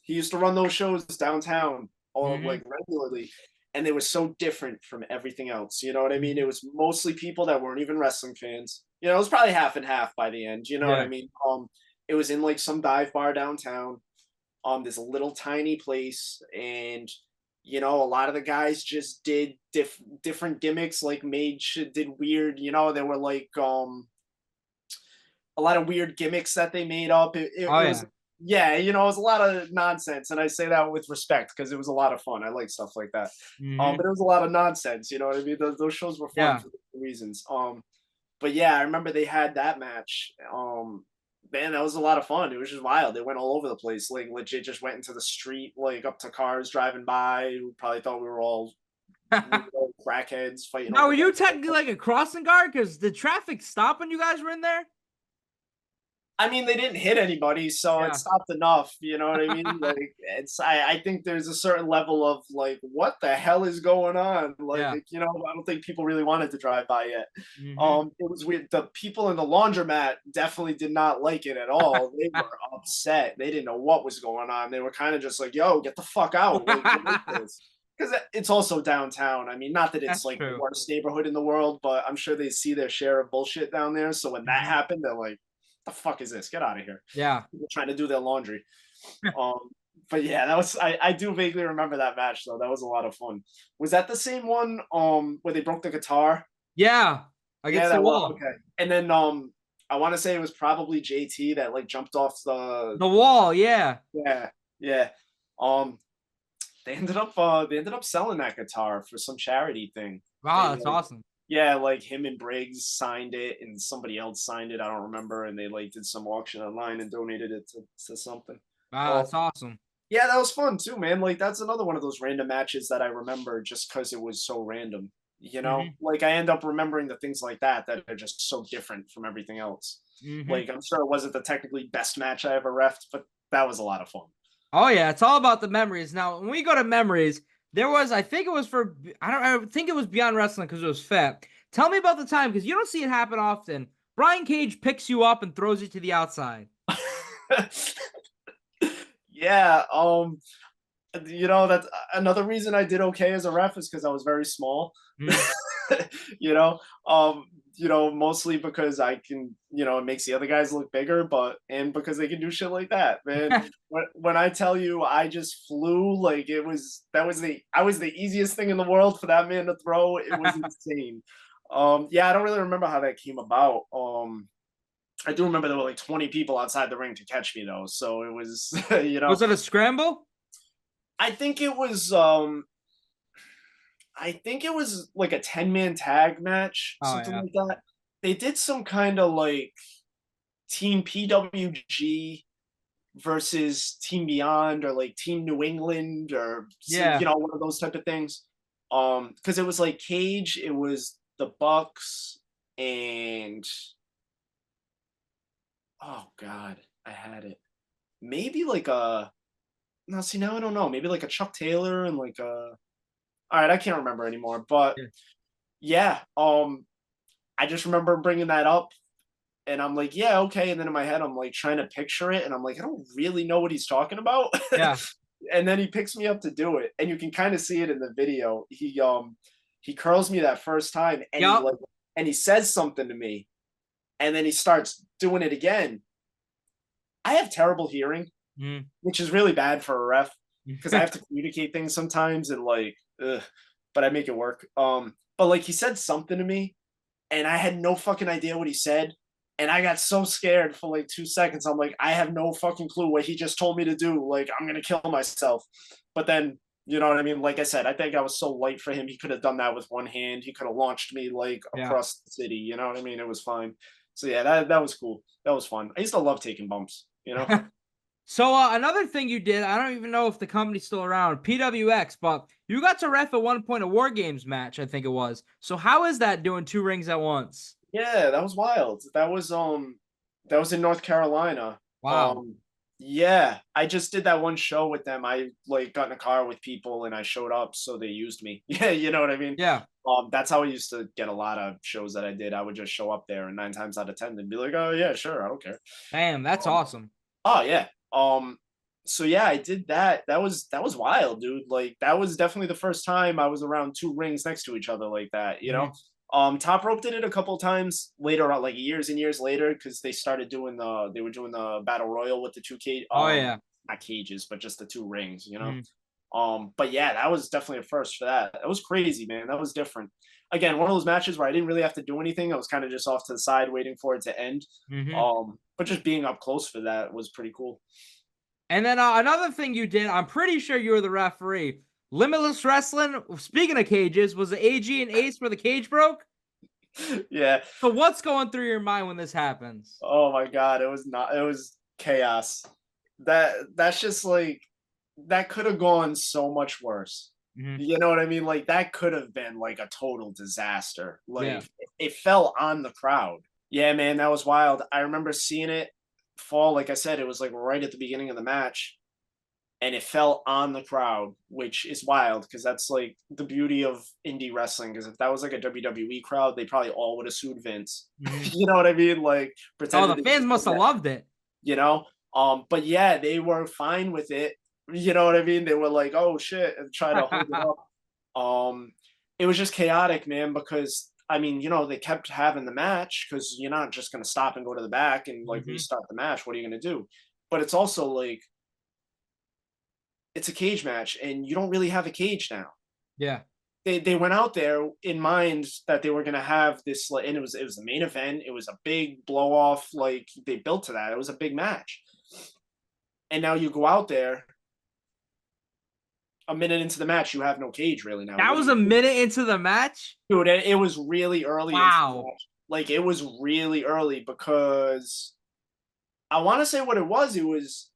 used to run those shows downtown all Hmm. like regularly, and they were so different from everything else. You know what I mean? Hmm. It was mostly people that weren't even wrestling fans. It was probably half and half by the end. You know what I Yeah. mean? It was in like some dive bar downtown, this little tiny place, and a lot of the guys just did different gimmicks, like made shit, did weird. There were like a lot of weird gimmicks that they made up. Oh It was, yeah. yeah, it was a lot of nonsense, and I say that with respect because it was a lot of fun. I like stuff like that. Hmm. But it was a lot of nonsense. You know what I mean? Those shows were fun Yeah. for different reasons. But yeah, I remember they had that match. Man, that was a lot of fun. It was just wild. They went all over the place. Like legit, just went into the street, like up to cars driving by who probably thought we were all weirdo crackheads fighting Now, over were you guns. technically like a crossing guard? Because did traffic stop when you guys were in there? I mean, they didn't hit anybody, so it Yeah. stopped enough. You know what I mean? Like, I think there's a certain level of like, what the hell is going on? Like, Yeah. I don't think people really wanted to drive by yet. Hmm. It was weird. The people in the laundromat definitely did not like it at all. They were upset. They didn't know what was going on. They were kind of just like, "Yo, get the fuck out!" Like, what is this? Because it's also downtown. I mean, not that it's That's like the true. worst neighborhood in the world, but I'm sure they see their share of bullshit down there. So when that Hmm. happened, they're like, the fuck is this? Get out of here. Yeah. People trying to do their laundry. Um, but yeah, I do vaguely remember that match though. That was a lot of fun. Was that the same one where they broke the guitar? Yeah. Yeah, Against the that was wall. okay. And then I want to say it was probably JT that like jumped off the, The wall. Yeah. yeah, yeah. Um they ended up selling that guitar for some charity thing. Wow. They That's like, awesome. yeah, like him and Briggs signed it and somebody else signed it. I don't remember. And they like did some auction online and donated it to something. Wow. Um, That's awesome. yeah, that was fun too, man. Like that's another one of those random matches that I remember just because it was so random. You know, Mhm. like I end up remembering the things like that are just so different from everything else. Mhm. Like I'm sure it wasn't the technically best match I ever refed, but that was a lot of fun. Oh yeah, it's all about the memories. Now, when we go to memories, there was, I think it was for, I think it was Beyond Wrestling because it was Fat. Tell me about the time because you don't see it happen often. Brian Cage picks you up and throws you to the outside. Yeah, you know, that's another reason I did okay as a ref is because I was very small. Mm. you know, um, mostly because I can, it makes the other guys look bigger, and because they can do shit like that, man. When I tell you I just flew, like I was the easiest thing in the world for that man to throw. It was insane. Yeah, I don't really remember how that came about. I do remember there were like 20 people outside the ring to catch me though, so it was, Was it a scramble? I think it was like a 10-man tag match, Oh something yeah. like that. They did some kind of like Team PWG versus Team Beyond or like Team New England or Yeah. one of those type of things. Because it was like Cage, it was the Bucks, and oh god, I had it. Maybe like a no, see now I don't know. Maybe like a Chuck Taylor and like a all right, I can't remember anymore. But Yeah. yeah, I just remember bringing that up, and I'm like, yeah, okay. And then in my head, I'm like trying to picture it, and I'm like, I don't really know what he's talking about. Yeah. And then he picks me up to do it, and you can kind of see it in the video. He curls me that first time, and Yup. he says something to me, and then he starts doing it again. I have terrible hearing, Mm. which is really bad for a ref because I have to communicate things sometimes and like, ugh, but I make it work. But like he said something to me, and I had no fucking idea what he said, and I got so scared for like 2 seconds. I'm like, I have no fucking clue what he just told me to do. Like I'm gonna kill myself. But then you know what I mean? Like I said, I think I was so light for him. He could have done that with one hand. He could have launched me like Yeah. across the city. You know what I mean? It was fine. So yeah, that was cool. That was fun. I used to love taking bumps. So another thing you did, I don't even know if the company's still around, PWX, but you got to ref at one point a War Games match, I think it was. So how is that doing two rings at once? Yeah, that was wild. That was in North Carolina. Wow. Yeah, I just did that one show with them. I like got in a car with people and I showed up, so they used me. Yeah, you know what I mean? Yeah. That's how I used to get a lot of shows that I did. I would just show up there and 9 times out of 10 they'd be like, "Oh yeah, sure, I don't care." Damn, that's Um, awesome. oh yeah. So yeah, I did that. That was wild, dude. Like that was definitely the first time I was around two rings next to each other like that, you know? Mhm. Top Rope did it a couple times later on, like years and years later, because they were doing the battle royal with the two cage, Oh yeah. not cages, but just the two rings, you know. Mhm. But yeah, that was definitely a first for that. That was crazy, man. That was different. Again, one of those matches where I didn't really have to do anything. I was kind of just off to the side waiting for it to end. Mhm. But just being up close for that was pretty cool. And then another thing you did, I'm pretty sure you were the referee. Limitless Wrestling, speaking of cages, was the AG and Ace where the cage broke? Yeah. So what's going through your mind when this happens? Oh my god, it was chaos. That's just like that could have gone so much worse. Mhm. You know what I mean? Like that could have been like a total disaster. Yeah. Like it fell on the crowd. Yeah, man, that was wild. I remember seeing it fall. Like I said, it was like right at the beginning of the match, and it fell on the crowd, which is wild because that's like the beauty of indie wrestling. Because if that was like a WWE crowd, they probably all would have sued Vince. Mhm. You know what I mean? Like Oh, the pretended fans must have loved it. you know. But yeah, they were fine with it. You know what I mean? They were like, "Oh shit," and try to hold it up. It was just chaotic, man. Because I mean, they kept having the match because you're not just gonna stop and go to the back and like Mhm. restart the match. What are you gonna do? But it's also like it's a cage match, and you don't really have a cage now. Yeah. They went out there in mind that they were gonna have this, and it was the main event. It was a big blow off. Like they built to that. It was a big match, and now you go out there a minute into the match, you have no cage really now. That What do was you a do? minute into the match? Dude, it was really early into the Wow. match. Like it was really early because I want to say what it was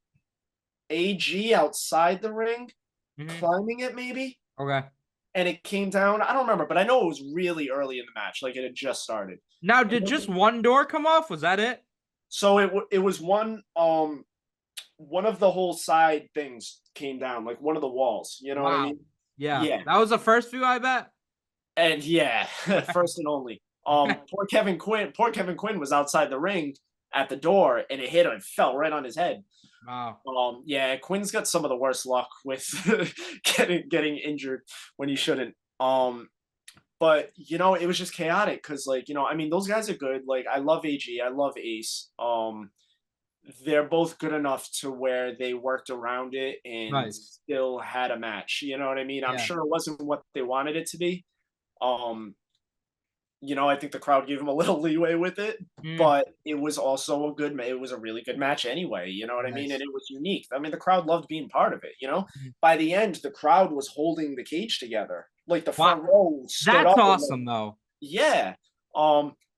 AG outside the ring Mhm. climbing it maybe. Okay. and it came down. I don't remember, but I know it was really early in the match. Like, it had just started. Now, did just one door come off? Was that it? So it was one of the whole side things came down, like one of the walls. You know what I Wow. mean? Yeah. Yeah. That was the first view, I bet. And yeah, first and only. Poor Kevin Quinn was outside the ring at the door, and it hit him and fell right on his head. Wow. Yeah, Quinn's got some of the worst luck with getting injured when he shouldn't. But it was just chaotic because, like, I mean, those guys are good. Like, I love AG, I love Ace. They're both good enough to where they worked around it and Nice. still had a match. You know what I mean? I'm Yeah. sure it wasn't what they wanted it to be. I think the crowd gave him a little leeway with it, but it was also it was a really good match anyway. You know what I mean? Nice. And it was unique. I mean, the crowd loved being part of it. Mhm. By the end, the crowd was holding the cage together. Like, the Wow. front row stood That's up. awesome, though. Yeah.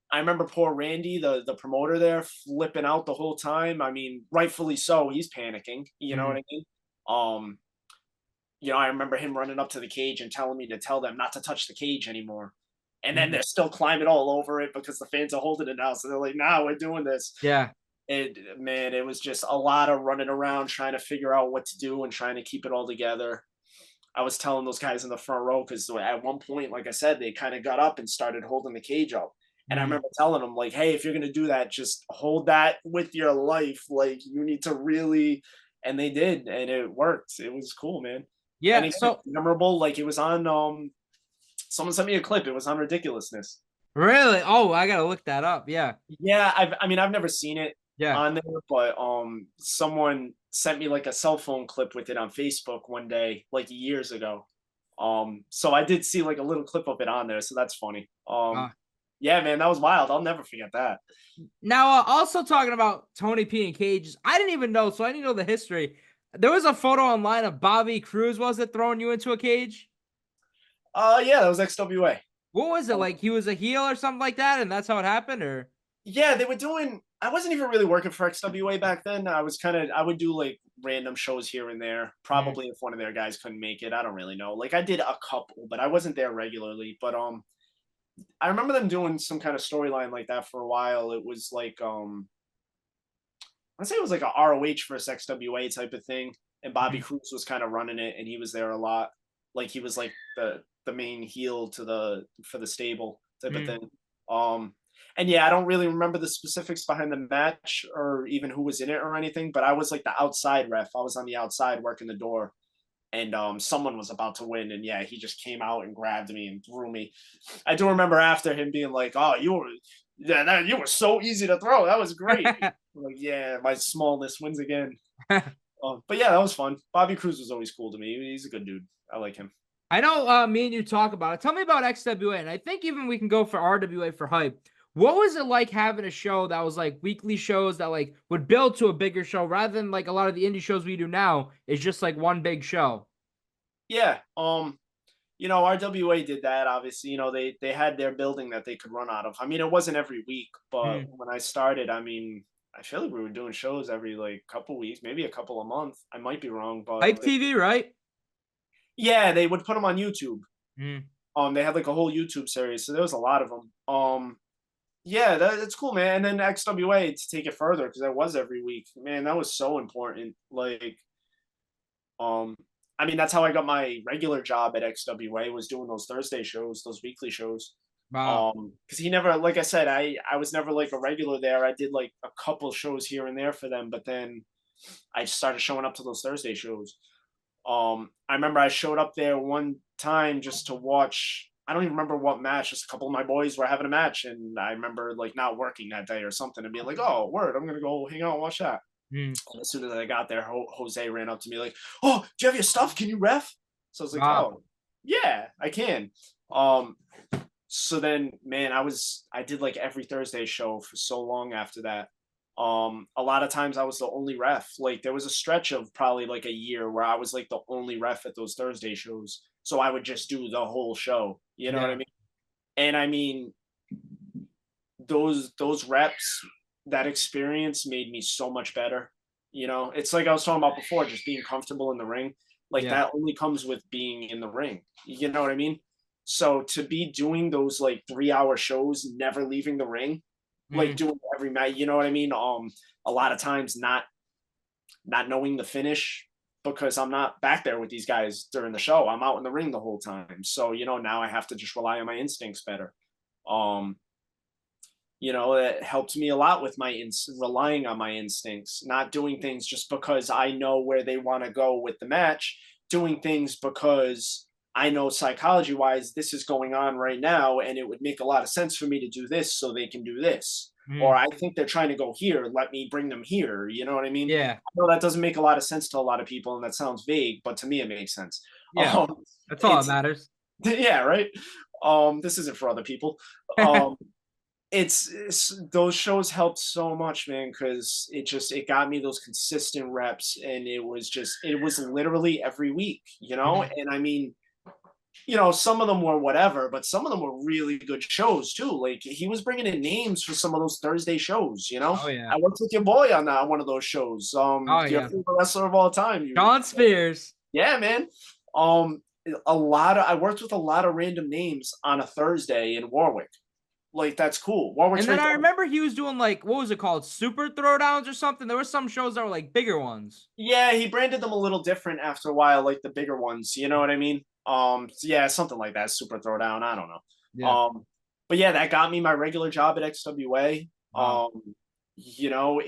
I remember poor Randy, the promoter there, flipping out the whole time. I mean, rightfully so. He's panicking. You know what I mean? I remember him running up to the cage and telling me to tell them not to touch the cage anymore. And then they're still climbing all over it because the fans are holding it now. So they're like, "Nah, we're doing this." Yeah. It was just a lot of running around trying to figure out what to do and trying to keep it all together. I was telling those guys in the front row because at one point, like I said, they kind of got up and started holding the cage up. And I remember telling them, like, "Hey, if you're going to do that, just hold that with your life. Like, you need to really," and they did. And it worked. It was cool, man. And Yeah. it's So memorable. Like, it was on, someone sent me a clip. It was on Ridiculousness. really? Oh, I gotta look that up. Yeah. Yeah, I mean, I've never seen it Yeah. on there, but someone sent me like a cell phone clip with it on Facebook one day, like years ago. So I did see like a little clip of it on there, so that's funny. Uh, Yeah, man, that was wild. I'll never forget that. Now, also talking about Tony P and cages, I didn't even know, so I didn't know the history. There was a photo online of Bobby Cruz, was it, throwing you into a cage? Yeah, that was XWA. What was it like? He was a heel or something like that, and that's how it happened, or? Yeah, they were doing. I wasn't even really working for XWA back then. I would do like random shows here and there. Probably if one of their guys couldn't make it, I don't really know. Like, I did a couple, but I wasn't there regularly. But I remember them doing some kind of storyline like that for a while. It was like I'd say it was like a ROH versus XWA type of thing, and Bobby Cruz was kind of running it, and he was there a lot. Like, he was like the main heel for the stable type of thing. And yeah, I don't really remember the specifics behind the match or even who was in it or anything, but I was like the outside ref. I was on the outside working the door, and someone was about to win, and yeah, he just came out and grabbed me and threw me. I do remember after him being like, "Oh, you were so easy to throw. That was great." I'm like, yeah, my smallness wins again. But yeah, that was fun. Bobby Cruz was always cool to me. He's a good dude. I like him. I know me and you talk about it. Tell me about XWA, and I think even we can go for RWA for hype. What was it like having a show that was like weekly shows that like would build to a bigger show rather than like a lot of the indie shows we do now is just like one big show? Yeah. RWA did that. Obviously, they had their building that they could run out of. I mean, it wasn't every week, but when I started, I mean, I feel like we were doing shows every like couple weeks, maybe a couple a month. I might be wrong, but Hype TV, right? yeah, they would put them on YouTube. Mm. They had like a whole YouTube series, so there was a lot of them. Yeah, that's cool, man. And then XWA, to take it further, because that was every week. Man, that was so important. Like, I mean, that's how I got my regular job at XWA, was doing those Thursday shows, those weekly shows. Wow. Because he never, like I said, I was never like a regular there. I did like a couple shows here and there for them, but then I started showing up to those Thursday shows. I remember I showed up there one time just to watch. I don't even remember what match. Just a couple of my boys were having a match, and I remember like not working that day or something, and being like, "Oh, word, I'm gonna go hang out and watch that." And as soon as I got there, Jose ran up to me like, "Oh, do you have your stuff? Can you ref?" So I was like, Wow. "Oh, yeah, I can." So then, man, I did like every Thursday show for so long after that. A lot of times I was the only ref. Like, there was a stretch of probably like a year where I was like the only ref at those Thursday shows. So I would just do the whole show. You know what I Yeah. mean? And I mean, those reps, that experience made me so much better. It's like I was talking about before, just being comfortable in the ring. Like that only comes with being in the ring. You know what I mean? So to be doing those like 3-hour shows, never leaving the ring, like doing every match, you know what I mean? A lot of times not knowing the finish because I'm not back there with these guys during the show. I'm out in the ring the whole time. So, you know, now I have to just rely on my instincts better. You know, it helped me a lot with my relying on my instincts, not doing things just because I know where they want to go with the match, doing things because I know psychology wise, this is going on right now, and it would make a lot of sense for me to do this so they can do this. Or I think they're trying to go here. Let me bring them here. You know what I mean? Yeah. I know that doesn't make a lot of sense to a lot of people, and that sounds vague, but to me, it makes sense. Yeah. That's all that matters. Yeah, right. This isn't for other people. It's those shows helped so much, man, because it got me those consistent reps, and it was literally every week, you know. And I mean, you know, some of them were whatever, but some of them were really good shows too. Like he was bringing in names for some of those Thursday shows, you know. Oh yeah, I worked with your boy on one of those shows. Your favorite wrestler of all time, Shawn Spears. Yeah, man. I worked with a lot of random names on a Thursday in Warwick. Like that's cool. Warwick's and then I remember he was doing like, what was it called, Super Throwdowns or something. There were some shows that were like bigger ones. Yeah, he branded them a little different after a while, like the bigger ones. You know what I mean? Yeah, something like that. Super Throwdown. I don't know. Yeah. But yeah, that got me my regular job at XWA. Wow. You know,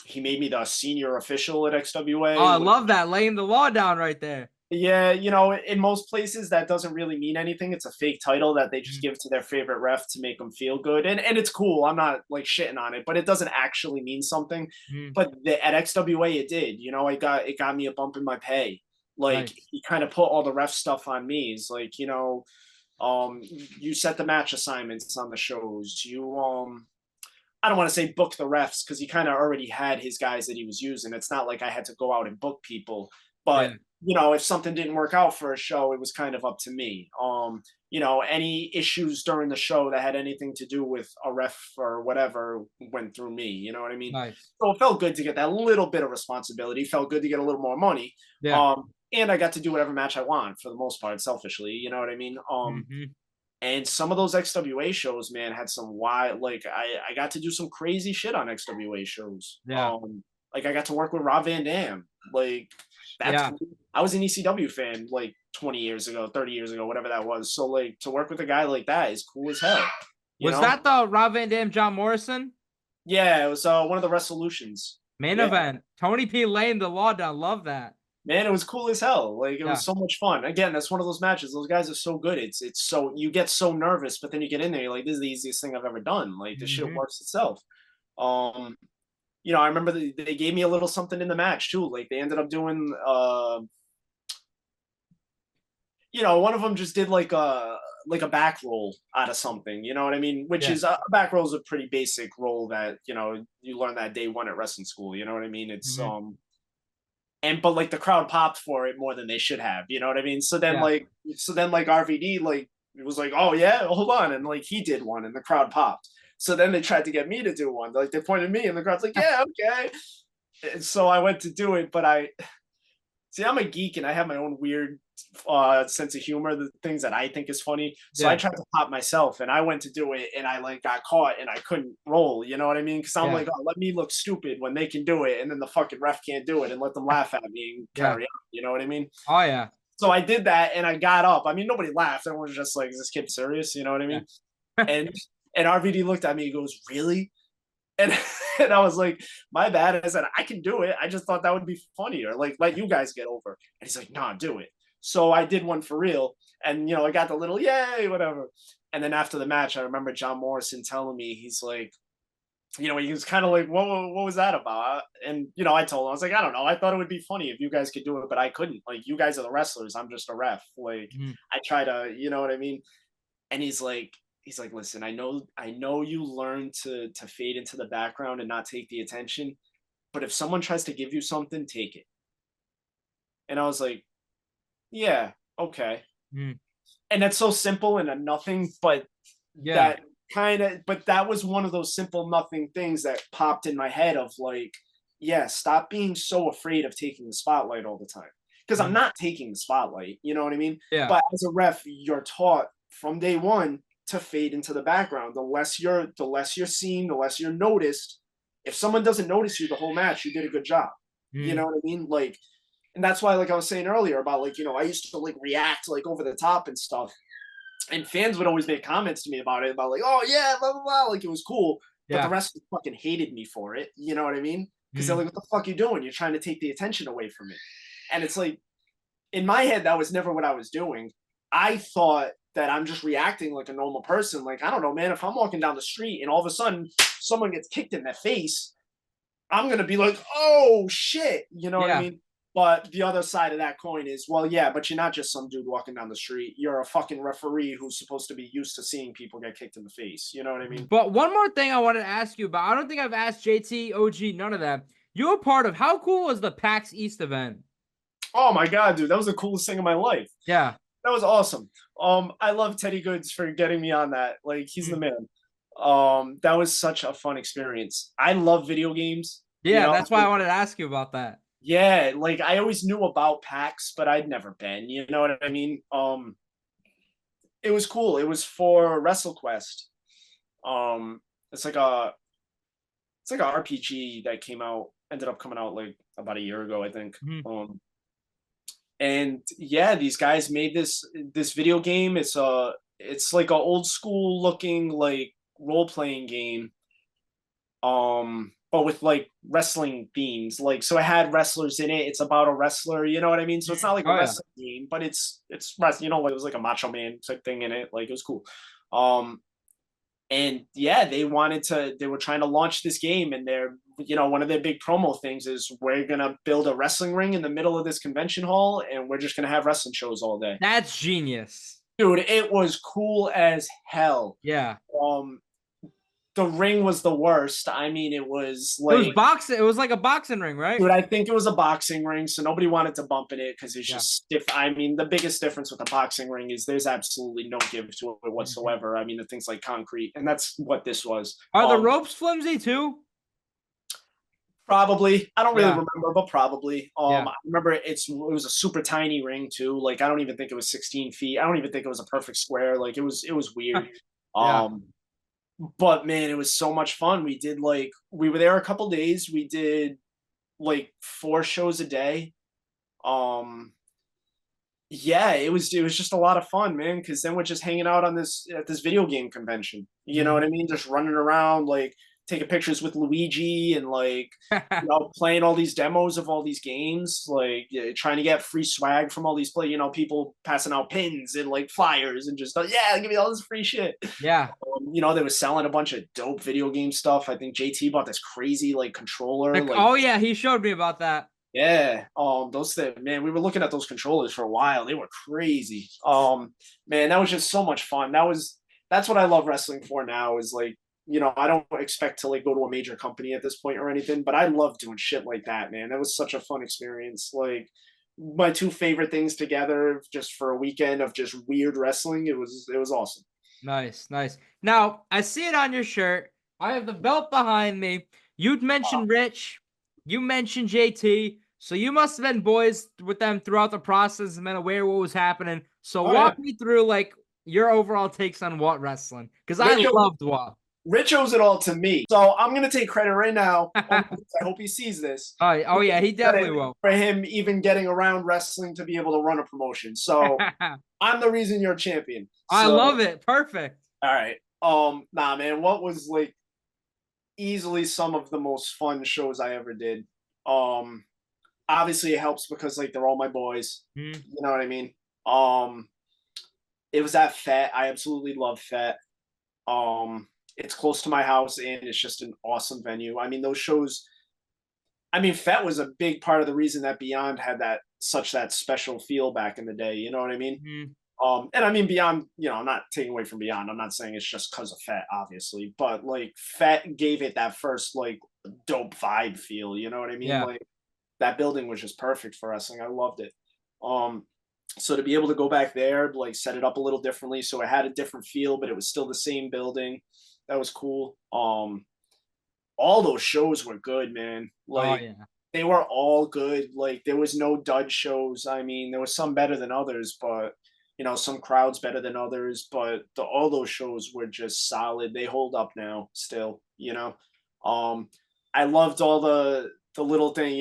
he made me the senior official at XWA. Oh, I love that, laying the law down right there. Yeah, you know, in most places that doesn't really mean anything. It's a fake title that they just give to their favorite ref to make them feel good. And it's cool. I'm not like shitting on it, but it doesn't actually mean something. But at XWA it did. You know, it got me a bump in my pay. Like he kind of put all the ref stuff on me. It's like, you know, you set the match assignments on the shows. You I don't want to say book the refs because he kind of already had his guys that he was using. It's not like I had to go out and book people, but you know, if something didn't work out for a show, it was kind of up to me. You know, any issues during the show that had anything to do with a ref or whatever went through me. You know what I mean? So it felt good to get that little bit of responsibility. Felt good to get a little more money. And I got to do whatever match I want for the most part, selfishly. You know what I mean? And some of those XWA shows, man, had some wild, like I got to do some crazy shit on XWA shows. Like I got to work with Rob Van Dam. Like that's cool. I was an ECW fan like 20 years ago, 30 years ago, whatever that was. So like to work with a guy like that is cool as hell. Was that the Rob Van Dam, John Morrison? Yeah, it was one of the Resolutions. Main event. Tony P laying the law down. Love that. Man, it was cool as hell. Like it was so much fun. Again, that's one of those matches. Those guys are so good. It's so you get so nervous, but then you get in there, you're like, this is the easiest thing I've ever done. Like this shit works itself. You know, I remember they gave me a little something in the match too. Like they ended up doing you know, one of them just did like a back roll out of something, you know what I mean? Which is a back roll is a pretty basic roll that, you know, you learn that day one at wrestling school, you know what I mean? It's but like the crowd popped for it more than they should have, you know what I mean? So then like RVD like it was like, oh yeah, hold on, and like he did one and the crowd popped. So then they tried to get me to do one. Like they pointed at me and the crowd's like, yeah, okay. And so I went to do it, but I'm a geek and I have my own weird sense of humor, the things that I think is funny. So I tried to pop myself and I went to do it and I like got caught and I couldn't roll, you know what I mean? Because I'm like, oh, let me look stupid when they can do it and then the fucking ref can't do it and let them laugh at me and carry on, you know what I mean? Oh yeah. So I did that and I got up. I mean, nobody laughed. Everyone was just like, is this kid serious? You know what I mean? And RVD looked at me, he goes, really? And I was like, my bad. I said, I can do it. I just thought that would be funnier. Like, let you guys get over. And he's like, nah, do it. So I did one for real. And, you know, I got the little, yay, whatever. And then after the match, I remember John Morrison telling me, he's like, you know, he was kind of like, what was that about? And, you know, I told him, I was like, I don't know. I thought it would be funny if you guys could do it, but I couldn't. Like, you guys are the wrestlers. I'm just a ref. Like, I try to, you know what I mean? And he's like, listen, I know you learn to fade into the background and not take the attention, but if someone tries to give you something, take it. And I was like, yeah, okay. And that's so simple and a nothing, but that was one of those simple nothing things that popped in my head of like, yeah, stop being so afraid of taking the spotlight all the time. Because I'm Mhm. not taking the spotlight, you know what I mean? Yeah. But as a ref, you're taught from day one to fade into the background. The less you're seen, the less you're noticed. If someone doesn't notice you the whole match, you did a good job. You know Mhm. what I mean? Like, and that's why, like I was saying earlier about like, I used to like react like over the top and stuff. And fans would always make comments to me about it, about like, oh yeah, blah blah blah, like it was cool. But the Yeah. rest fucking hated me for it. You know what I mean? Because they're Mhm. like, what the fuck you doing? You're trying to take the attention away from it. And it's like, in my head, that was never what I was doing. I thought that I'm just reacting like a normal person. Like, I don't know, man, if I'm walking down the street and all of a sudden someone gets kicked in the face, I'm going to be like, oh shit. You know what I Yeah. mean? But the other side of that coin is, well, yeah, but you're not just some dude walking down the street. You're a fucking referee who's supposed to be used to seeing people get kicked in the face. You know what I mean? But one more thing I wanted to ask you about. I don't think I've asked JT, OG, none of that. You were part of, how cool was the PAX East event? Oh my God, dude, that was the coolest thing in my life. Yeah. That was awesome. I love Teddy Goodz for getting me on that. Like, he's the Mhm. man. That was such a fun experience. I love video games, you Yeah, know? that's why I wanted to ask you about that. Yeah, like I always knew about PAX, but I'd never been, you know what I mean? It was cool. It was for WrestleQuest. Um, it's like a it's like a RPG that ended up coming out like about a year ago, I think. Mhm. And yeah, these guys made this video game. It's like a old school looking like role playing game, but with like wrestling themes. Like, so it had wrestlers in it. It's about a wrestler, you know what I mean? So it's not like a Oh yeah. wrestling game, but it's like it was like a Macho Man type thing in it. Like, it was cool. And yeah, they were trying to launch this game, and one of their big promo things is, we're gonna build a wrestling ring in the middle of this convention hall, and we're just gonna have wrestling shows all day. That's genius. Dude, it was cool as hell. Yeah. Um, the ring was the worst. I mean, it was It was like, boxing. It was like a boxing ring, right? dude, I think it was a boxing ring, so nobody wanted to bump in it because it's Yeah. just stiff. I mean, the biggest difference with a boxing ring is there's absolutely no give to it Mhm. whatsoever. I mean, the thing's like concrete, and that's what this was. Are the ropes flimsy too? Probably. I don't really Yeah. remember, but probably. Yeah. I remember it was a super tiny ring too. Like, I don't even think it was 16 feet. I don't even think it was a perfect square. Like, it was weird. Yeah. Um, but man, it was so much fun. We were there a couple days. We did like 4 shows a day. Um, yeah, it was just a lot of fun, man. Because then we're just hanging out at this video game convention. You know what I Mhm. mean? Just running around, like taking pictures with Luigi, and like, playing all these demos of all these games, like, yeah, trying to get free swag from all these people passing out pins and like flyers and just, yeah, give me all this free shit. Yeah. They were selling a bunch of dope video game stuff. I think JT bought this crazy like controller, Like, like, oh yeah, he showed me about that. yeah, those things, man. We were looking at those controllers for a while. They were crazy. Man, that was just so much fun. That's what I love wrestling for now. Is like, I don't expect to like go to a major company at this point or anything, but I love doing shit like that, man. That was such a fun experience. Like, my two favorite things together, just for a weekend of just weird wrestling. It was awesome. Nice, nice. Now, I see it on your shirt. I have the belt behind me. You'd mentioned Rich. You mentioned JT. So you must have been boys with them throughout the process and been aware what was happening. So Oh yeah, walk me through like your overall takes on what wrestling. Because I Rich. loved what. Rich owes it all to me. So I'm gonna take credit right now. I hope he sees this. Oh yeah, he definitely will. For him even getting around wrestling to be able to run a promotion. So I'm the reason you're a champion. I So love it. Perfect. all right. Nah, man, what was like easily some of the most fun shows I ever did. Um, Obviously it helps because like they're all my boys. Mhm. You know what I mean? Um, it was at Fat. I absolutely love Fat. It's close to my house, and it's just an awesome venue. I mean, those shows. I mean, Fat was a big part of the reason that Beyond had that special feel back in the day. You know what I mean? Mhm. And I mean, Beyond, I'm not taking away from Beyond. I'm not saying it's just because of Fat, obviously, but like Fat gave it that first like dope vibe feel. You know what I mean? Yeah. Like, that building was just perfect for wrestling. I loved it. Um, so to be able to go back there, like set it up a little differently, so it had a different feel, but it was still the same building. That was cool. all those shows were good, man. Like, yeah. they were all good. Like, there was no dud shows. I mean, there was some better than others, but some crowds better than others. But all those shows were just solid. They hold up now still. I loved all the little thing.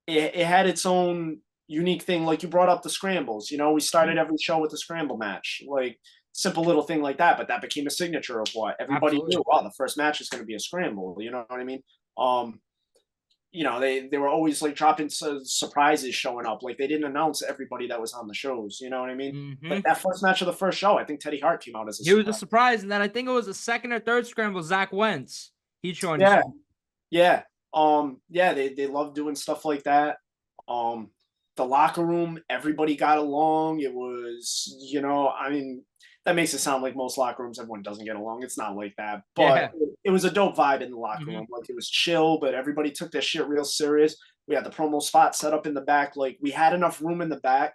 It had its own unique thing. Like, you brought up the scrambles. We started every show with a scramble match. Like, simple little thing like that, but that became a signature of what everybody Absolutely. knew. Oh, the first match is going to be a scramble. You know what I mean? They were always like dropping surprises showing up. Like, they didn't announce everybody that was on the shows. You know what I mean? Like, that first match of the first show, I think Teddy Hart came out as a He was a surprise, and then I think it was the second or third scramble. Zach Wentz, he joined. Yeah, yeah. They love doing stuff like that. The locker room, everybody got along. It was, I mean, that makes it sound like most locker rooms, everyone doesn't get along. It's not like that, but it was a dope vibe in the locker room. Like, it was chill, but everybody took their shit real serious. We had the promo spot set up in the back. Like, we had enough room in the back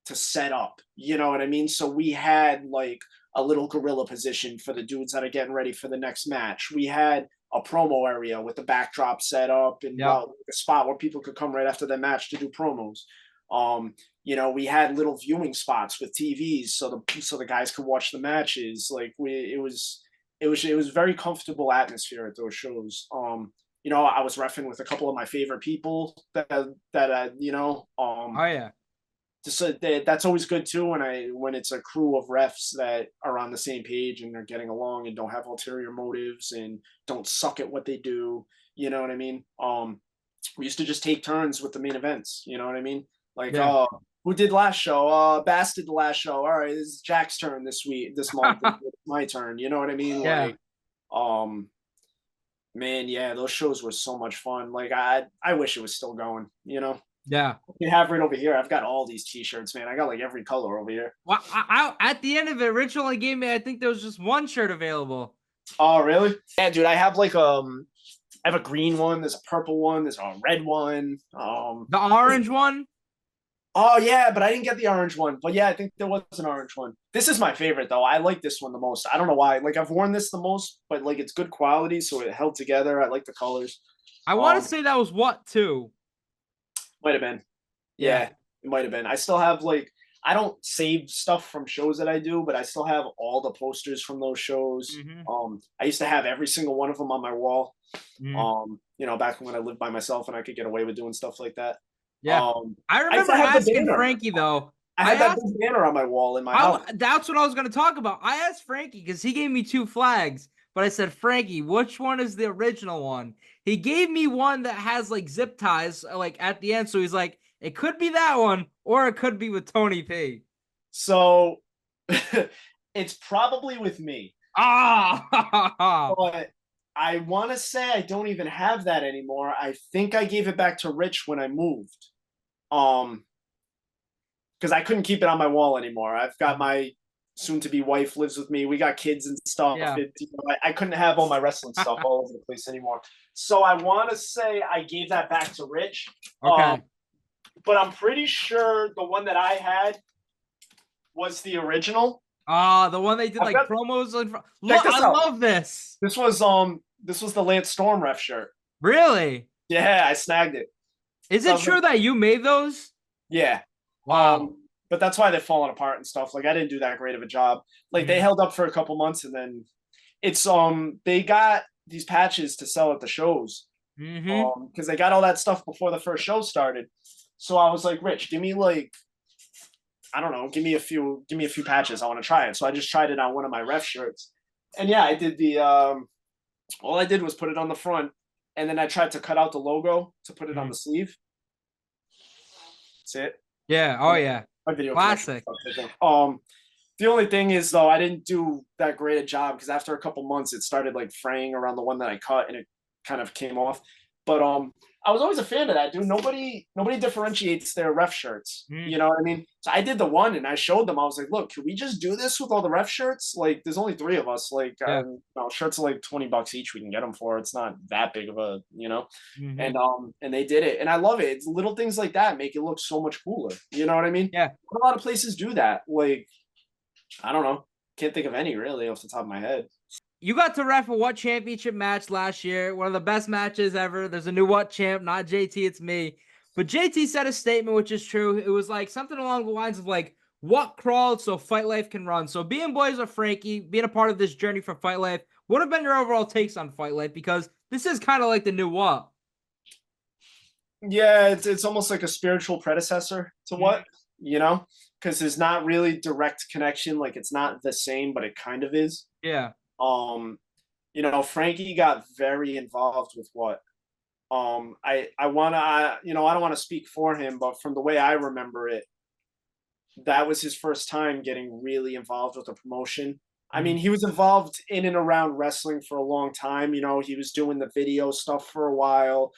to set up, you know what I mean? So we had like a little gorilla position for the dudes that are getting ready for the next match. We had a promo area with the backdrop set up and a spot where people could come right after the match to do promos. We had little viewing spots with TVs so the guys could watch the matches. Like, it was very comfortable atmosphere at those shows. I was reffing with a couple of my favorite people that's always good too when it's a crew of refs that are on the same page and they're getting along and don't have ulterior motives and don't suck at what they do. You know what I mean? We used to just take turns with the main events. You know what I mean? Like, who did last show? Bass did the last show. All right, this is Jack's turn this month. It's my turn. You know what I mean? Yeah. Like, man, yeah, those shows were so much fun. Like, I wish it was still going. Yeah. You have right over here. I've got all these T-shirts, man. I got like every color over here. Well, at the end of it, Rich only gave me, I think there was just one shirt available. Oh, really? Yeah, dude. I have like I have a green one. There's a purple one. There's a red one. The orange one. Oh yeah, but I didn't get the orange one. But yeah, I think there was an orange one. This is my favorite though. I like this one the most. I don't know why. Like, I've worn this the most, but like, it's good quality, so it held together. I like the colors. I want to say that was what too. Might have been. Yeah, it might have been. I still have like, I don't save stuff from shows that I do, but I still have all the posters from those shows. I used to have every single one of them on my wall. Back when I lived by myself and I could get away with doing stuff like that. Yeah. I remember asking Frankie though. I had that big banner on my wall in my house. That's what I was going to talk about. I asked Frankie because he gave me 2 flags, but I said, Frankie, which one is the original one? He gave me one that has like zip ties like at the end. So he's like, it could be that one or it could be with Tony P. So it's probably with me. But I want to say I don't even have that anymore. I think I gave it back to Rich when I moved. Because I couldn't keep it on my wall anymore. I've got my soon-to-be wife lives with me. We got kids and stuff. Yeah. I couldn't have all my wrestling stuff all over the place anymore. So I want to say I gave that back to Rich. Okay. But I'm pretty sure the one that I had was the original. The one they did like promos. Look, I love this. This was the Lance Storm ref shirt. Really? Yeah, I snagged it. Is it true that you made those? Yeah. Wow. But that's why they've fallen apart and stuff. Like, I didn't do that great of a job. Like, they held up for a couple months and then it's they got these patches to sell at the shows. Because they got all that stuff before the first show started. So I was like, Rich, give me like, I don't know, give me a few patches. I want to try it. So I just tried it on one of my ref shirts. And yeah, I did the all I did was put it on the front and then I tried to cut out the logo to put it on the sleeve. That's it. Yeah. Oh yeah. My video classic. The only thing is though, I didn't do that great a job because after a couple months it started like fraying around the one that I cut and it kind of came off. But I was always a fan of that, dude. Nobody differentiates their ref shirts. You know what I mean? So I did the one and I showed them. I was like, look, can we just do this with all the ref shirts? Like, there's only 3 of us. Like, shirts are like $20 each. We can get them for. It's not that big of a, and they did it. And I love it. It's little things like that make it look so much cooler. You know what I mean? Yeah. A lot of places do that. Like, I don't know. Can't think of any really off the top of my head. you got to ref a What Championship match last year, one of the best matches ever. There's a new What Champ, not JT, it's me. But JT said a statement, which is true. It was like something along the lines of like, what crawled so Fight Life can run. So being boys with Frankie, being a part of this journey for Fight Life, what have been your overall takes on Fight Life? Because this is kind of like the new What. Yeah, it's almost like a spiritual predecessor to what, because there's not really direct connection. Like it's not the same, but it kind of is. Yeah. Frankie got very involved with what. I wanna, I don't want to speak for him, but from the way I remember it, that was his first time getting really involved with the promotion. I mean, he was involved in and around wrestling for a long time. He was doing the video stuff for a while.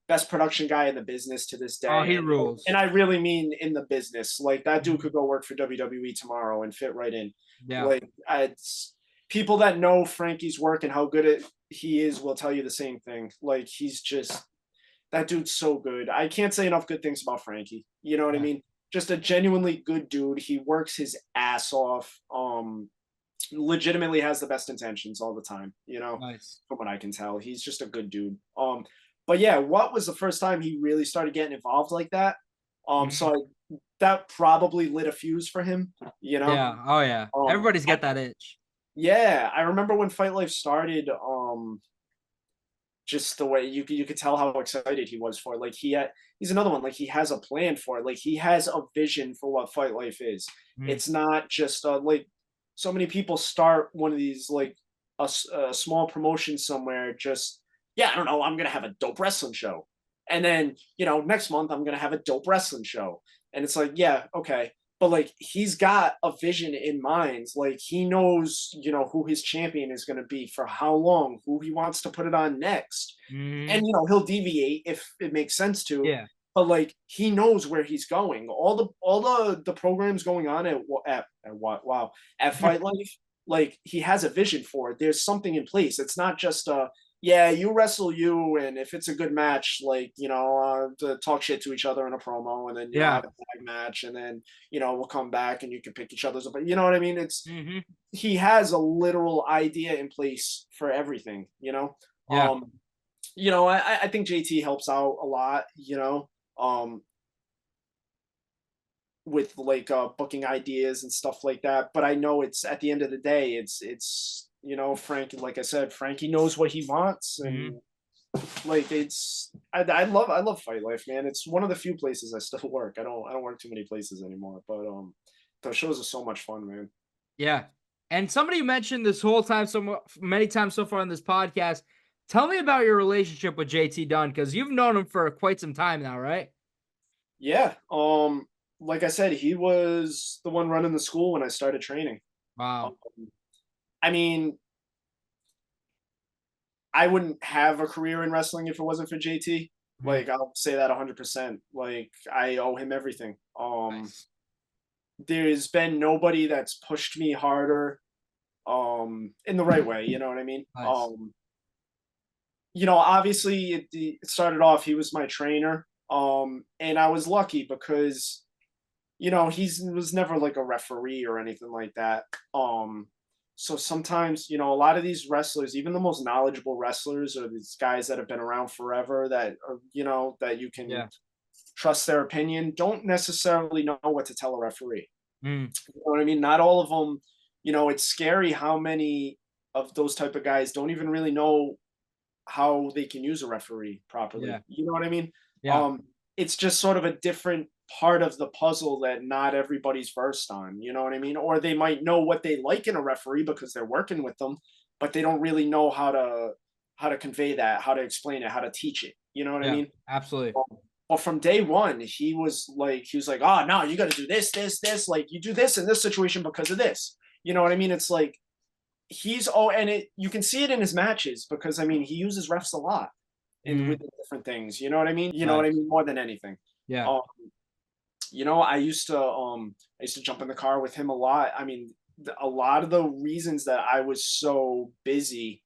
Best production guy in the business to this day. Oh, he rules. And I really mean in the business. Like that dude could go work for WWE tomorrow and fit right in. Yeah. Like it's people that know Frankie's work and how good he is will tell you the same thing. Like he's just that dude's so good. I can't say enough good things about Frankie. You know what I mean? Just a genuinely good dude. He works his ass off. Legitimately has the best intentions all the time, Nice. From what I can tell. He's just a good dude. But yeah, what was the first time he really started getting involved like that? So that probably lit a fuse for him, Yeah. Oh yeah. Everybody's got that itch. Yeah, I remember when Fight Life started, just the way you could tell how excited he was for it. Like he's another one. Like he has a plan for it. Like he has a vision for what Fight Life is. It's not just like so many people start one of these like a small promotion somewhere. Just I don't know. I'm gonna have a dope wrestling show, and then next month I'm gonna have a dope wrestling show, and it's like okay. But like he's got a vision in mind. Like he knows, who his champion is going to be for how long, who he wants to put it on next, and he'll deviate if it makes sense to. Yeah. But like he knows where he's going. All the programs going on at Fight Life, like he has a vision for it. There's something in place. It's not just you wrestle you, and if it's a good match, like to talk shit to each other in a promo, and then have a tag match, and then we'll come back and you can pick each other's up. You know what I mean? It's he has a literal idea in place for everything. I think JT helps out a lot. With like booking ideas and stuff like that. But I know it's at the end of the day, it's Frankie, like I said, Frankie knows what he wants, and like I love Fight Life, man. It's one of the few places I still work. I don't work too many places anymore, but those shows are so much fun, man. Yeah. And somebody mentioned this whole time, so many times so far in this podcast. Tell me about your relationship with JT Dunn, because you've known him for quite some time now, right? Yeah. Like I said, he was the one running the school when I started training. Wow. I mean, I wouldn't have a career in wrestling if it wasn't for JT. Like I'll say that 100%. Like I owe him everything. Nice. There's been nobody that's pushed me harder in the right way, you know what I mean? Nice. Obviously it started off, he was my trainer. And I was lucky because he was never like a referee or anything like that. So sometimes, a lot of these wrestlers, even the most knowledgeable wrestlers, are these guys that have been around forever that are, that you can trust their opinion, don't necessarily know what to tell a referee. You know what I mean? Not all of them, it's scary how many of those type of guys don't even really know how they can use a referee properly. Yeah. You know what I mean? Yeah. It's just sort of a different part of the puzzle that not everybody's versed on, you know what I mean? Or they might know what they like in a referee because they're working with them, but they don't really know how to convey that, how to explain it, how to teach it. You know what I mean? Absolutely. Well, from day one, he was like, oh no, you got to do this, like you do this in this situation because of this. You know what I mean? It's like you can see it in his matches because I mean he uses refs a lot with different things. You know what I mean? You know what I mean? More than anything. Yeah. I used to jump in the car with him a lot. I mean, a lot of the reasons that I was so busy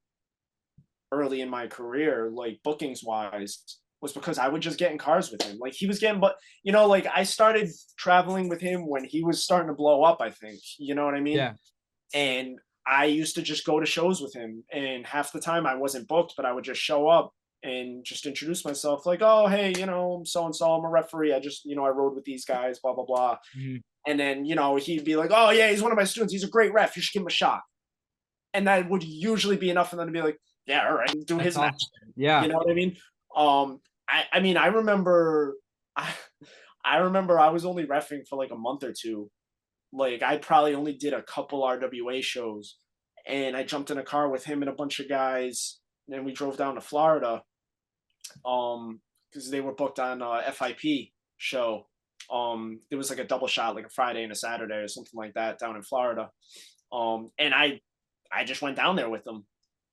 early in my career, like bookings wise, was because I would just get in cars with him. Like he was getting, but like I started traveling with him when he was starting to blow up, I think, you know what I mean? Yeah. And I used to just go to shows with him, and half the time I wasn't booked, but I would just show up and just introduce myself like, oh, hey, I'm so-and-so, I'm a referee. I just, I rode with these guys, blah, blah, blah. Mhm. And then, he'd be like, oh, yeah, he's one of my students. He's a great ref. You should give him a shot. And that would usually be enough for them to be like, yeah, all right, do his match. Yeah. You know what I mean? I mean, I remember I was only reffing for like a month or two. Like, I probably only did a couple RWA shows, and I jumped in a car with him and a bunch of guys, and we drove down to Florida, because they were booked on a FIP show. It was like a double shot, like a Friday and a Saturday or something like that down in Florida. And I just went down there with them,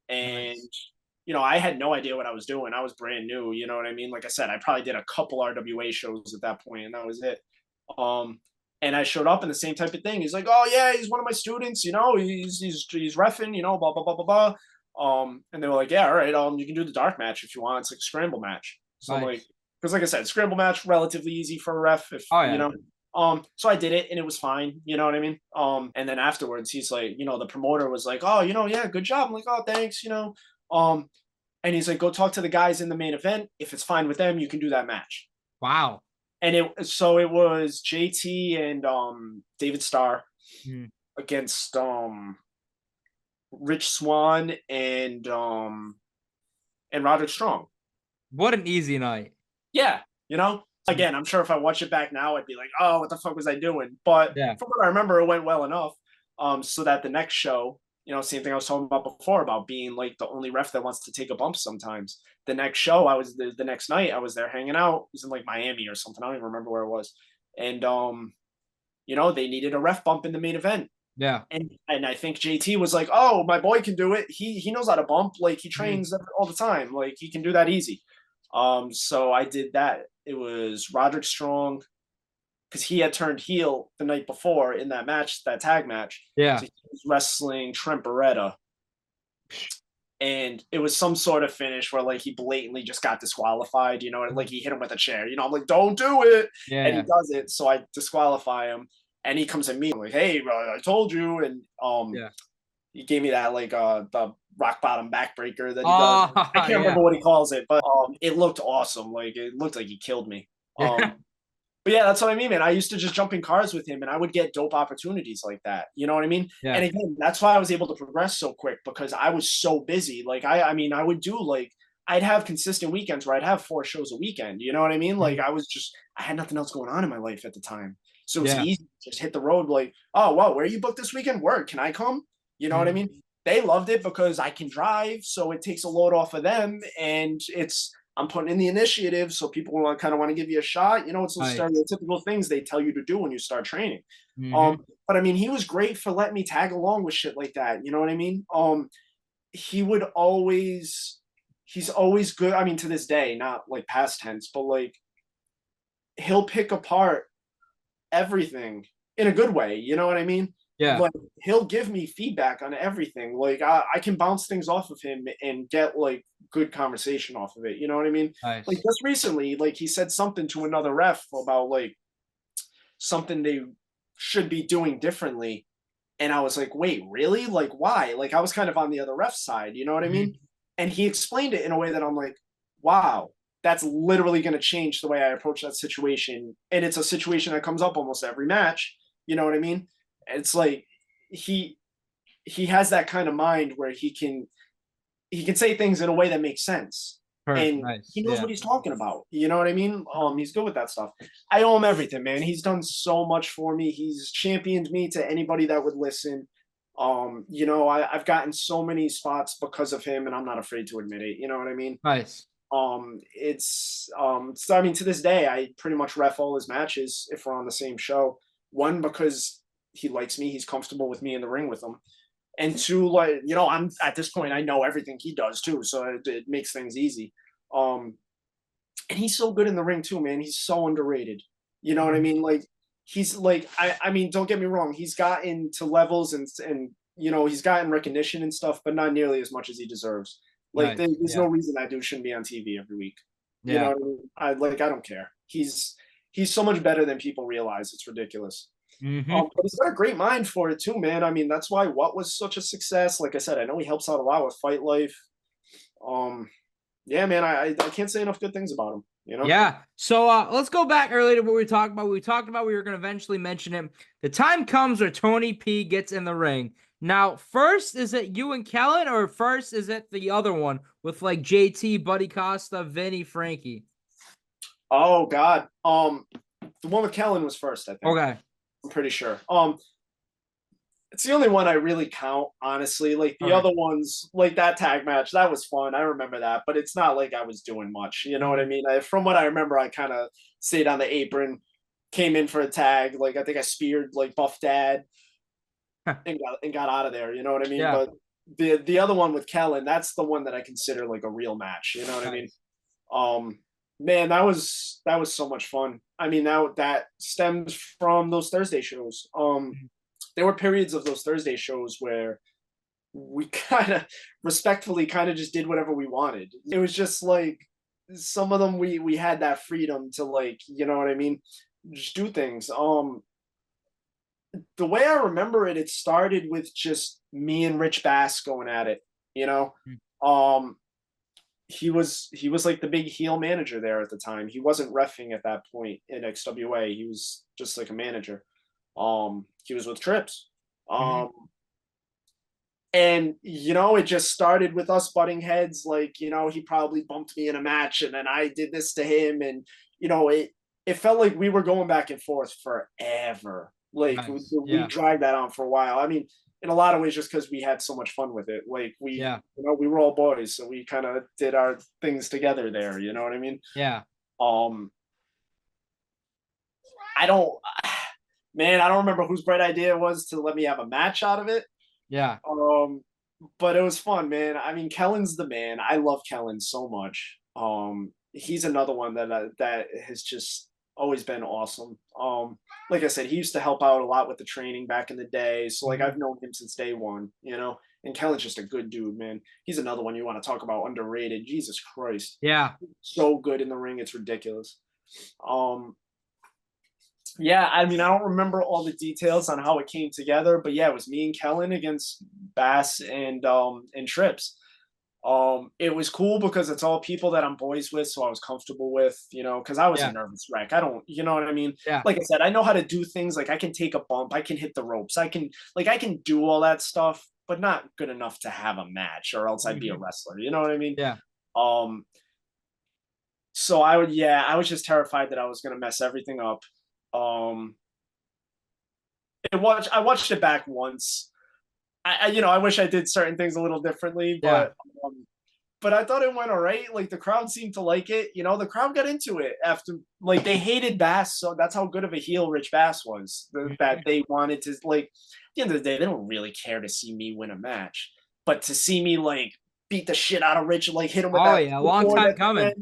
and Nice. I had no idea what I was doing. I was brand new, you know what I mean? Like I said, I probably did a couple RWA shows at that point, and that was it. And I showed up, and the same type of thing. He's like, "Oh yeah, he's one of my students. He's reffing. Blah blah blah blah blah." And they were like, "Yeah, all right. You can do the dark match if you want. It's like a scramble match." So Nice. like, because like I said, scramble match relatively easy for a ref. If Oh, yeah. So I did it, and it was fine. You know what I mean? And then afterwards, he's like, the promoter was like, "Oh, yeah, good job." I'm like, "Oh, thanks." And he's like, "Go talk to the guys in the main event. If it's fine with them, you can do that match." Wow. And it was JT and David Starr Mhm. against Rich Swann and Roderick Strong. What an easy night. Yeah, again, I'm sure if I watch it back now, I'd be like, "Oh, what the fuck was I doing?" But Yeah. from what I remember, it went well enough. So that the next show, same thing I was talking about before about being like the only ref that wants to take a bump sometimes. The next show, the next night, I was there hanging out. It was in like Miami or something. I don't even remember where it was. And they needed a ref bump in the main event. Yeah. And I think JT was like, "Oh, my boy can do it. He knows how to bump. Like, he trains all the time. Like, he can do that easy." So I did that. It was Roderick Strong, because he had turned heel the night before in that match, that tag match. Yeah. So he was wrestling Trent Beretta. And it was some sort of finish where like he blatantly just got disqualified, like he hit him with a chair. I'm like, "Don't do it." Yeah. And he does it. So I disqualify him. And he comes at me like, "Hey, bro, I told you." And he gave me that like the rock bottom backbreaker that he does. I can't remember what he calls it, but it looked awesome. Like, it looked like he killed me. But yeah, that's what I mean, man. I used to just jump in cars with him, and I would get dope opportunities like that. You know what I mean? Yeah. And again, that's why I was able to progress so quick, because I was so busy. Like, I mean, I would do like, I'd have consistent weekends where I'd have 4 shows a weekend. You know what I mean? Like, I had nothing else going on in my life at the time. So it was easy to just hit the road like, "Oh, wow, where are you booked this weekend? Word, can I come?" You know what I mean? They loved it because I can drive, so it takes a load off of them, and I'm putting in the initiative, so people kind of want to give you a shot. It's those stereotypical things they tell you to do when you start training. But I mean, he was great for letting me tag along with shit like that. You know what I mean? He's always good. I mean, to this day, not like past tense, but like, he'll pick apart everything in a good way. You know what I mean? Yeah. Like, he'll give me feedback on everything. Like, I can bounce things off of him and get like good conversation off of it. You know what I mean? Nice. Like, just recently, like, he said something to another ref about like something they should be doing differently. And I was like, "Wait, really? Like, why?" Like, I was kind of on the other ref side. You know what I mean? And he explained it in a way that I'm like, "Wow, that's literally going to change the way I approach that situation." And it's a situation that comes up almost every match. You know what I mean? It's like he has that kind of mind where he can say things in a way that makes sense. And he knows what he's talking about. You know what I mean? He's good with that stuff. I owe him everything, man. He's done so much for me. He's championed me to anybody that would listen. I've gotten so many spots because of him, and I'm not afraid to admit it. You know what I mean? Nice. So I mean, to this day, I pretty much ref all his matches if we're on the same show. One, because he likes me, he's comfortable with me in the ring with him. And 2, like, I'm at this point, I know everything he does too, so it makes things easy. And he's so good in the ring too, man. He's so underrated. You know what I mean? Like, he's like, I mean, don't get me wrong, he's gotten to levels and he's gotten recognition and stuff, but not nearly as much as he deserves. Like, there's no reason that dude shouldn't be on TV every week. You know what I mean? I don't care. He's so much better than people realize. It's ridiculous. But he's got a great mind for it too, man. I mean, that's why What was such a success. Like I said, I know he helps out a lot with Fight Life. Yeah, man, I can't say enough good things about him. You know? Yeah. So let's go back earlier to what we talked about. We talked about we were going to eventually mention him. The time comes where Tony P gets in the ring. Now, first, is it you and Kellen, or first is it the other one with like JT, Buddy Costa, Vinny, Frankie? Oh God. The one with Kellen was first, I think. Okay. I'm pretty sure. It's the only one I really count, honestly. Like the other ones, like that tag match, that was fun. I remember that, but it's not like I was doing much. You know what I mean? From what I remember, I kind of stayed on the apron, came in for a tag. Like I think I speared like Buff Dad and got out of there. You know what I mean? Yeah. But the other one with Kellen, that's the one that I consider like a real match. You know what I mean? Man, that was so much fun. I mean, that stems from those Thursday shows. There were periods of those Thursday shows where we kind of respectfully kind of just did whatever we wanted. It was just like some of them we had that freedom to, like, you know what I mean, just do things. The way I remember it, it started with just me and Rich Bass going at it, you know. He was like the big heel manager there at the time. He wasn't reffing at that point in XWA. He was just like a manager. He was with Trips. And, you know, it just started with us butting heads. Like, you know, he probably bumped me in a match and then I did this to him. And, you know, it felt like we were going back and forth forever. Like we dragged that on for a while. I mean, in a lot of ways, just because we had so much fun with it. Like you know, we were all boys. So we kind of did our things together there. You know what I mean? Yeah. Man, I don't remember whose bright idea it was to let me have a match out of it. Yeah. But it was fun, man. I mean, Kellen's the man. I love Kellen so much. He's another one that has just always been awesome. Like I said, he used to help out a lot with the training back in the day. So like I've known him since day one, you know. And Kellen's just a good dude, man. He's another one you want to talk about underrated. Jesus Christ. Yeah. So good in the ring, it's ridiculous. Yeah, I mean, I don't remember all the details on how it came together, but yeah, it was me and Kellen against Bass and Trips. It was cool because it's all people that I'm boys with, so I was comfortable with, you know, because I was a nervous wreck. I don't, you know what I mean? Yeah. Like I said, I know how to do things. Like I can take a bump, I can hit the ropes, I can do all that stuff, but not good enough to have a match, or else I'd be a wrestler. You know what I mean? Yeah. So I was just terrified that I was gonna mess everything up. I watched it back once. I wish I did certain things a little differently, but I thought it went all right. Like the crowd seemed to like it. You know, the crowd got into it after, like, they hated Bass, so that's how good of a heel Rich Bass was. That they wanted to, like, at the end of the day, they don't really care to see me win a match, but to see me like beat the shit out of Rich, like hit him with a long time coming.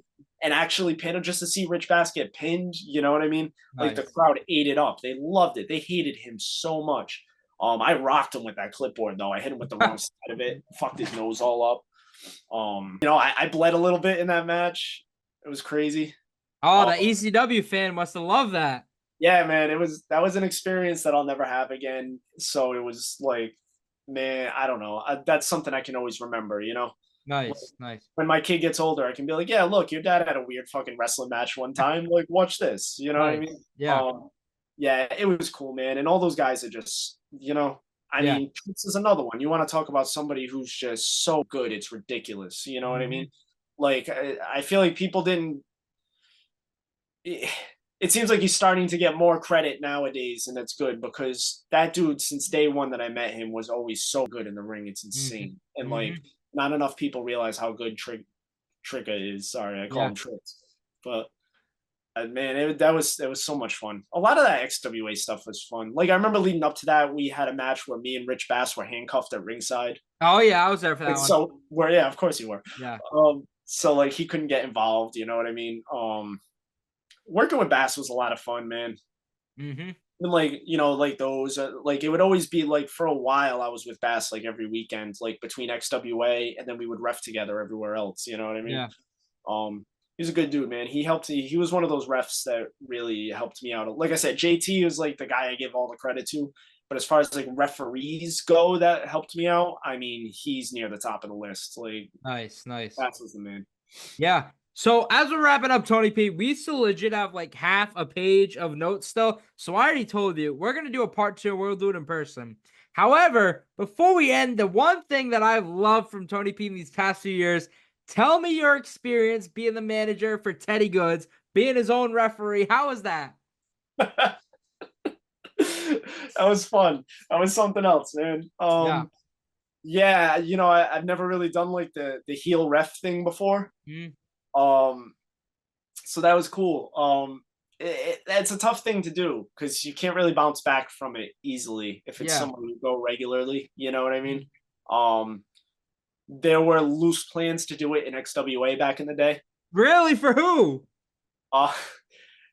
And actually pin him, just to see Rich Bass get pinned, you know what I mean? Nice. Like the crowd ate it up. They loved it. They hated him so much. I rocked him with that clipboard though. I hit him with the wrong side of it, fucked his nose all up. You know, I bled a little bit in that match. It was crazy. Oh, the ECW fan must have loved that. Yeah, man. That was an experience that I'll never have again. So it was like, man, I don't know. That's something I can always remember, you know? Nice. When my kid gets older, I can be like, yeah, look, your dad had a weird fucking wrestling match one time. Like, watch this. You know what I mean? Yeah. Yeah, it was cool, man. And all those guys are just, you know, I mean, this is another one. You want to talk about somebody who's just so good, it's ridiculous. You know what I mean? Like, I feel like people didn't. It seems like he's starting to get more credit nowadays, and that's good, because that dude, since day one that I met him, was always so good in the ring. It's insane. And like, not enough people realize how good Tricka is. Sorry, I call him Tricks. But man, it was so much fun. A lot of that XWA stuff was fun. Like, I remember leading up to that, we had a match where me and Rich Bass were handcuffed at ringside. Oh yeah, I was there for that one. So of course you were. Yeah. So like he couldn't get involved. You know what I mean? Working with Bass was a lot of fun, man. And like, you know, like those, like it would always be like, for a while I was with Bass like every weekend, like between XWA, and then we would ref together everywhere else. You know what I mean? Yeah. He's a good dude, man. He helped me. He was one of those refs that really helped me out. Like I said, JT is like the guy I give all the credit to. But as far as like referees go that helped me out, I mean, he's near the top of the list. Like, Nice, nice. that's was the man. Yeah. So as we're wrapping up, Tony P, we still legit have like half a page of notes still. So I already told you we're gonna do a part 2. We'll do it in person. However, before we end, the one thing that I've loved from Tony P in these past few years, tell me your experience being the manager for Teddy Goodz, being his own referee. How was that? That was fun. That was something else, man. Yeah, you know, I've never really done like the heel ref thing before. So that was cool. It's a tough thing to do because you can't really bounce back from it easily if it's someone you go regularly. You know what I mean? There were loose plans to do it in XWA back in the day. Really? For who?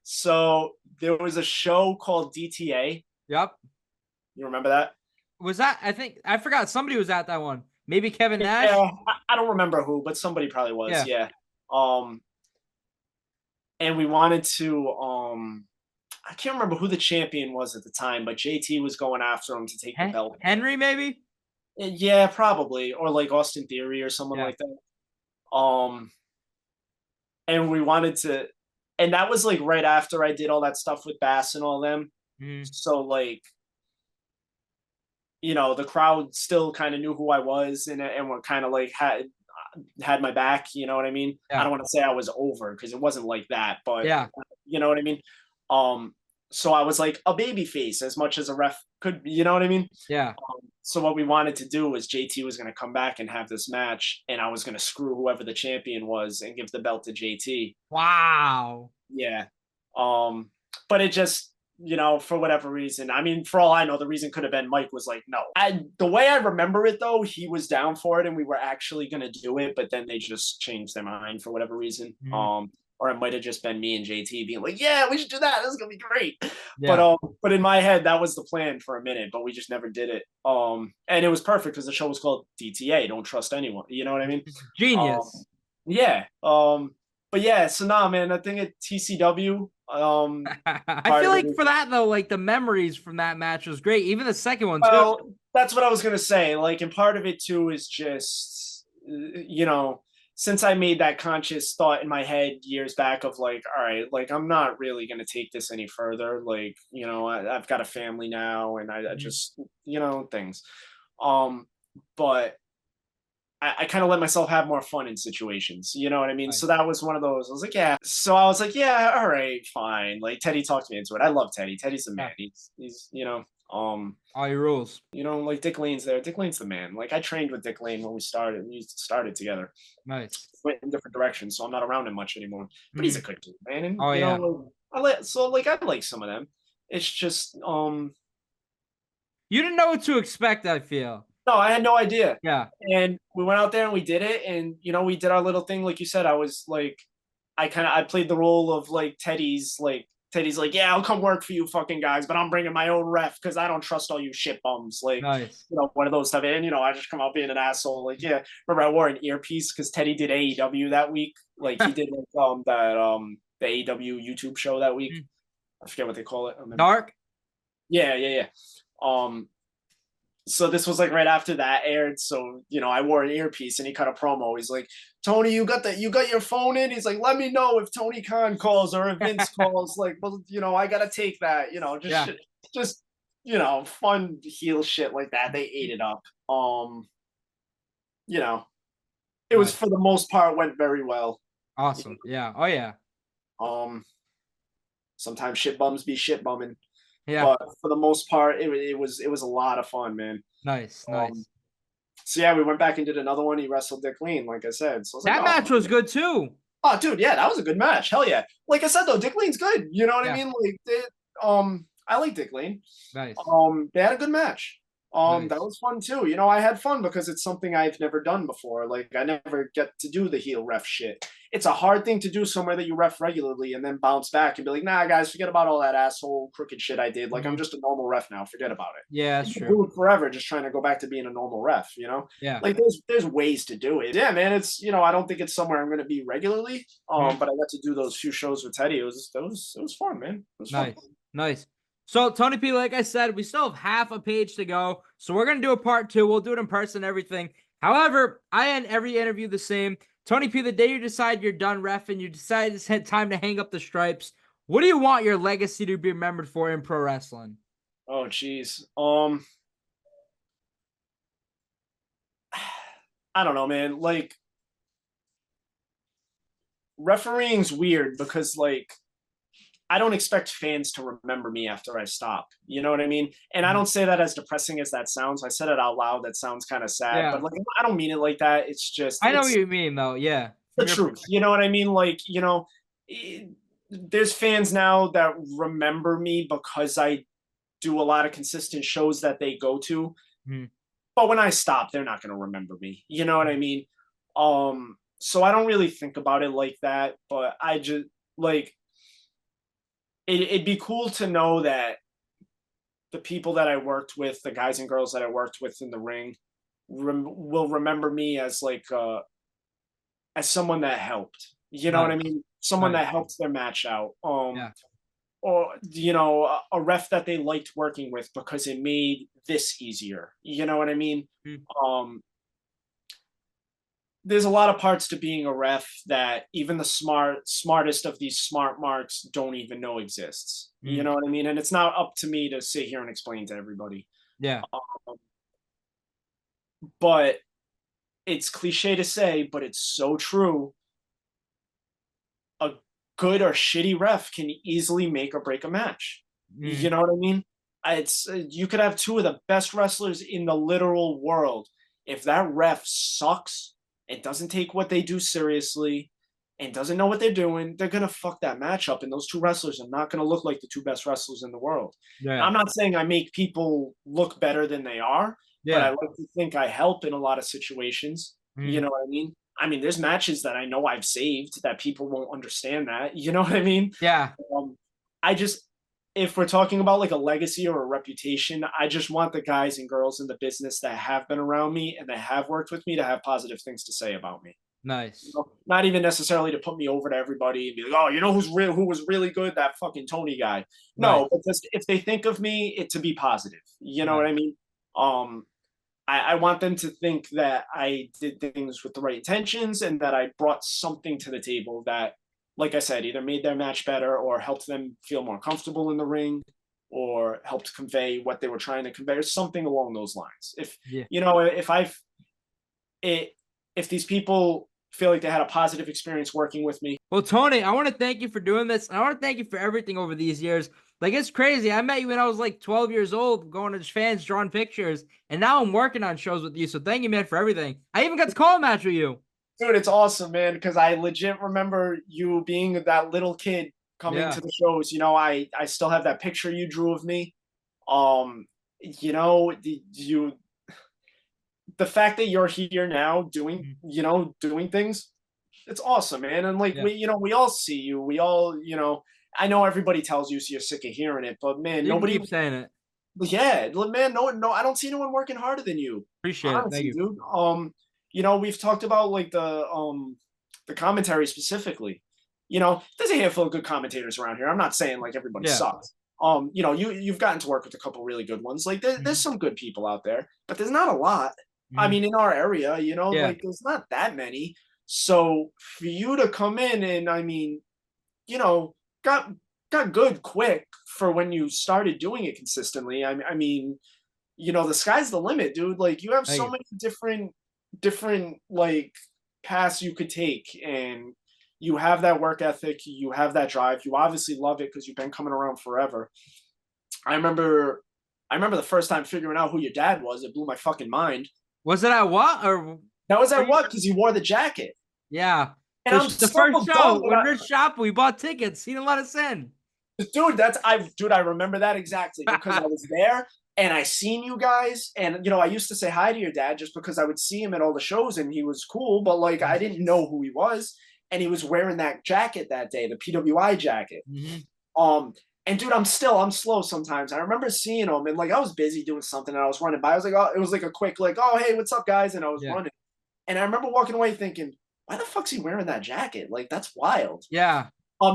So there was a show called DTA. Yep. You remember that? Was that? I forgot. Somebody was at that one. Maybe Kevin Nash. Yeah, I don't remember who, but somebody probably was. Yeah. And we wanted to. I can't remember who the champion was at the time, but JT was going after him to take the belt. Henry, maybe. Yeah, probably, or like Austin Theory or someone like that. And we wanted to, and that was like right after I did all that stuff with Bass and all them. So like, you know, the crowd still kind of knew who I was, and were kind of like had my back. You know what I mean? I don't want to say I was over because it wasn't like that, but you know what I mean. So I was like a baby face as much as a ref could, you know what I mean? Yeah. So what we wanted to do was JT was going to come back and have this match, and I was going to screw whoever the champion was and give the belt to JT. Wow. Yeah. But it just, you know, for whatever reason, I mean, for all I know, the reason could have been Mike was like, no. The way I remember it, though, he was down for it, and we were actually going to do it, but then they just changed their mind for whatever reason. Or it might have just been me and JT being like, yeah, we should do that. This is going to be great. Yeah. But in my head, that was the plan for a minute, but we just never did it. And it was perfect because the show was called DTA, Don't Trust Anyone. You know what I mean? Genius. Yeah. But yeah, so nah, man, I think at TCW, I feel like for that though, like the memories from that match was great. Even the second one too. Well, that's what I was gonna say. Like, and part of it too is just, you know, since I made that conscious thought in my head years back of like, all right, like I'm not really gonna take this any further. Like, you know, I've got a family now, and I just, you know, things. But I kind of let myself have more fun in situations, you know what I mean? Right. So that was one of those. I was like, yeah. So I was like, yeah, all right, fine. Like Teddy talked me into it. I love Teddy. Teddy's the man. He's you know, all your rules. You know, like Dick Lane's there. Dick Lane's the man. Like I trained with Dick Lane when we started. We started together. Nice. Went in different directions, so I'm not around him much anymore. But he's a good dude, man. And, you know, I like some of them. It's just you didn't know what to expect, I feel. No, I had no idea. Yeah. And we went out there and we did it. And, you know, we did our little thing. Like you said, I was like, I played the role of like Teddy's like, yeah, I'll come work for you fucking guys, but I'm bringing my own ref because I don't trust all you shit bums. Like, nice. You know, one of those stuff. And, you know, I just come out being an asshole. Like, yeah, remember I wore an earpiece because Teddy did AEW that week. Like he did like, the AEW YouTube show that week. I forget what they call it. Dark? Yeah. So this was like right after that aired. So, you know, I wore an earpiece and he cut a promo. He's like, Tony, you got your phone in? He's like, let me know if Tony Khan calls or if Vince calls. Like, well, you know, I got to take that, you know, just, you know, fun heel shit like that. They ate it up. You know, it was for the most part went very well. Awesome. Yeah. Oh yeah. Sometimes shit bums be shit bumming. Yeah, but for the most part, it was a lot of fun, man. Nice. So yeah, we went back and did another one. He wrestled Dick Lane, like I said. So I was that match was good too. Oh, dude, yeah, that was a good match. Hell yeah! Like I said though, Dick Lane's good. You know what I mean? Like, I like Dick Lane. Nice. They had a good match. That Nice. was fun too. I had fun because it's something I've never done before. Like I never get to do the heel ref shit. It's a hard thing to do somewhere that you ref regularly and then bounce back and be like, nah, guys, forget about all that asshole crooked shit I did. Like I'm just a normal ref now. Forget about it. Yeah, that's I've been true. doing it forever, just trying to go back to being a normal ref. Yeah. Like there's ways to do it. Yeah, man. It's I don't think it's somewhere I'm going to be regularly. But I got to do those few shows with Teddy. It was fun, man. It was fun. Nice. Nice. So, Tony P, like I said, we still have half a page to go. So we're going to do a part 2. We'll do it in person, everything. However, I end every interview the same. Tony P, the day you decide you're done reffing, you decide it's time to hang up the stripes. What do you want your legacy to be remembered for in pro wrestling? Oh, geez. I don't know, man. Like, refereeing's weird because, like, I don't expect fans to remember me after I stop. You know what I mean? And I don't say that as depressing as that sounds. I said it out loud. That sounds kind of sad, but like, I don't mean it like that. It's just, I know it's what you mean, though. Yeah. the truth. You know what I mean? Like, there's fans now that remember me because I do a lot of consistent shows that they go to. But when I stop, they're not going to remember me. You know what I mean? So I don't really think about it like that, but I just like it'd be cool to know that the people that I worked with, the guys and girls that I worked with in the ring, will remember me as like as someone that helped. You know what I mean? Someone that helped their match out. Or a ref that they liked working with because it made this easier. You know what I mean? There's a lot of parts to being a ref that even the smartest of these smart marks don't even know exists. You know what I mean? And it's not up to me to sit here and explain to everybody. Yeah. But it's cliche to say, but it's so true. A good or shitty ref can easily make or break a match. You know what I mean? You could have two of the best wrestlers in the literal world. If that ref sucks and doesn't take what they do seriously and doesn't know what they're doing, they're going to fuck that match up. And those two wrestlers are not going to look like the two best wrestlers in the world. Yeah. I'm not saying I make people look better than they are, but I like to think I help in a lot of situations. You know what I mean? I mean, there's matches that I know I've saved that people won't understand that. You know what I mean? Yeah. If we're talking about like a legacy or a reputation, I just want the guys and girls in the business that have been around me and that have worked with me to have positive things to say about me. Nice. Not even necessarily to put me over to everybody and be like, oh, who was really good? That fucking Tony guy. No, but just if they think of me, it to be positive. You know what I mean? I want them to think that I did things with the right intentions and that I brought something to the table that, like I said, either made their match better or helped them feel more comfortable in the ring or helped convey what they were trying to convey or something along those lines. If these people feel like they had a positive experience working with me. Well, Tony, I want to thank you for doing this. I want to thank you for everything over these years. Like, it's crazy. I met you when I was like 12 years old, going to fans, drawing pictures, and now I'm working on shows with you. So thank you, man, for everything. I even got to call a match with you. Dude, it's awesome, man, because I legit remember you being that little kid coming to the shows. I still have that picture you drew of me. The fact that you're here now doing things, it's awesome, man. And like, we all see you. We all, I know everybody tells you so you're sick of hearing it, but man, nobody keeps saying it. Yeah, man, no, I don't see anyone working harder than you. Appreciate it. Thank you. Dude. We've talked about like the commentary specifically. There's a handful of good commentators around here. I'm not saying like everybody sucks. You've gotten to work with a couple really good ones. Like there's some good people out there, but there's not a lot. I mean, in our area, like there's not that many. So for you to come in and got good quick for when you started doing it consistently. I mean, the sky's the limit, dude. Like you have so many different like paths you could take, and you have that work ethic, you have that drive. You obviously love it because you've been coming around forever. I remember the first time figuring out who your dad was. It blew my fucking mind. Was it at what? Or that was at what? Because he wore the jacket. Yeah. And the first show when Rich Shop, we bought tickets. He didn't let us in. Dude, I remember that exactly because I was there. and I seen you guys, and I used to say hi to your dad just because I would see him at all the shows and he was cool, but like I didn't know who he was, and he was wearing that jacket that day, the PWI jacket. And dude, I'm slow sometimes. I remember seeing him, and like I was busy doing something, and I was running by. I was like, oh, it was like a quick like, oh hey, what's up, guys? And I was running, and I remember walking away thinking, why the fuck's he wearing that jacket? Like that's wild. Yeah.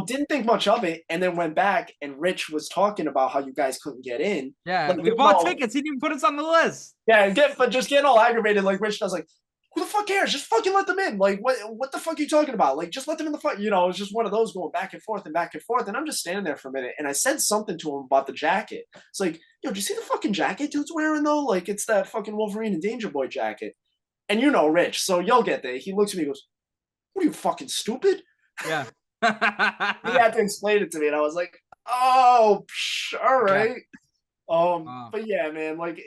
Didn't think much of it, and then went back, and Rich was talking about how you guys couldn't get in. Yeah, like, we bought tickets. He didn't even put us on the list. Yeah, but just getting all aggravated, like Rich does, like, who the fuck cares? Just fucking let them in. Like, what the fuck are you talking about? Like, just let them in the fuck. It was just one of those going back and forth and back and forth. And I'm just standing there for a minute, and I said something to him about the jacket. It's like, yo, do you see the fucking jacket dude's wearing though? Like, it's that fucking Wolverine and Danger Boy jacket. And Rich, so you'll get there. He looks at me and goes, what are you, fucking stupid? Yeah. He had to explain it to me, and I was like, oh, all right. But yeah, man, like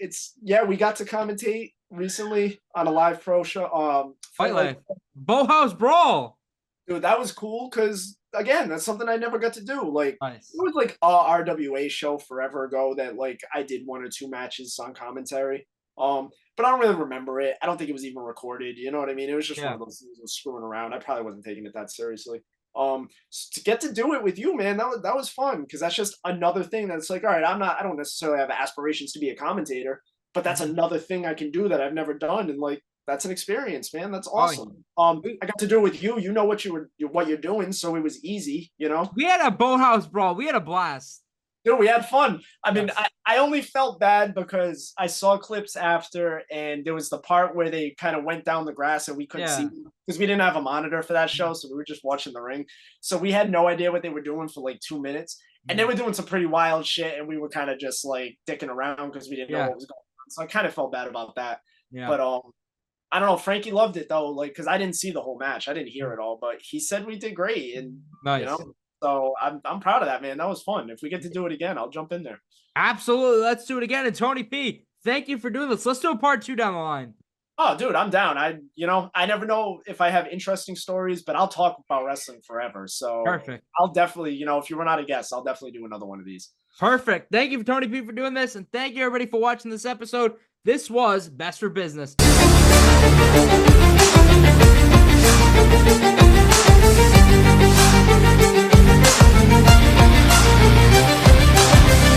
we got to commentate recently on a live pro show. Fight Life. Boathouse Brawl. Dude, that was cool because again, that's something I never got to do. Like nice. It was like a RWA show forever ago that like I did 1 or 2 matches on commentary. But I don't really remember it. I don't think it was even recorded. You know what I mean? It was just one of those things that was screwing around. I probably wasn't taking it that seriously. To get to do it with you, man, that was fun because that's just another thing that's like, all right, I don't necessarily have aspirations to be a commentator, but that's another thing I can do that I've never done, and like that's an experience, man. That's awesome. I got to do it with you. You know what you're doing, so it was easy. We had a Boathouse Brawl. We had a blast. Dude, we had fun. I mean, I only felt bad because I saw clips after, and there was the part where they kind of went down the grass and we couldn't see because we didn't have a monitor for that show, so we were just watching the ring. So we had no idea what they were doing for like 2 minutes, and they were doing some pretty wild shit, and we were kind of just like dicking around because we didn't know what was going on. So I kind of felt bad about that. Yeah. But I don't know. Frankie loved it though, like because I didn't see the whole match, I didn't hear it all, but he said we did great, and nice. So I'm proud of that, man. That was fun. If we get to do it again, I'll jump in there. Absolutely. Let's do it again. And Tony P, thank you for doing this. Let's do a part 2 down the line. Oh, dude, I'm down. I never know if I have interesting stories, but I'll talk about wrestling forever. So perfect. I'll definitely, if you run out of guests, I'll definitely do another one of these. Perfect. Thank you for Tony P for doing this. And thank you everybody for watching this episode. This was Best for Business.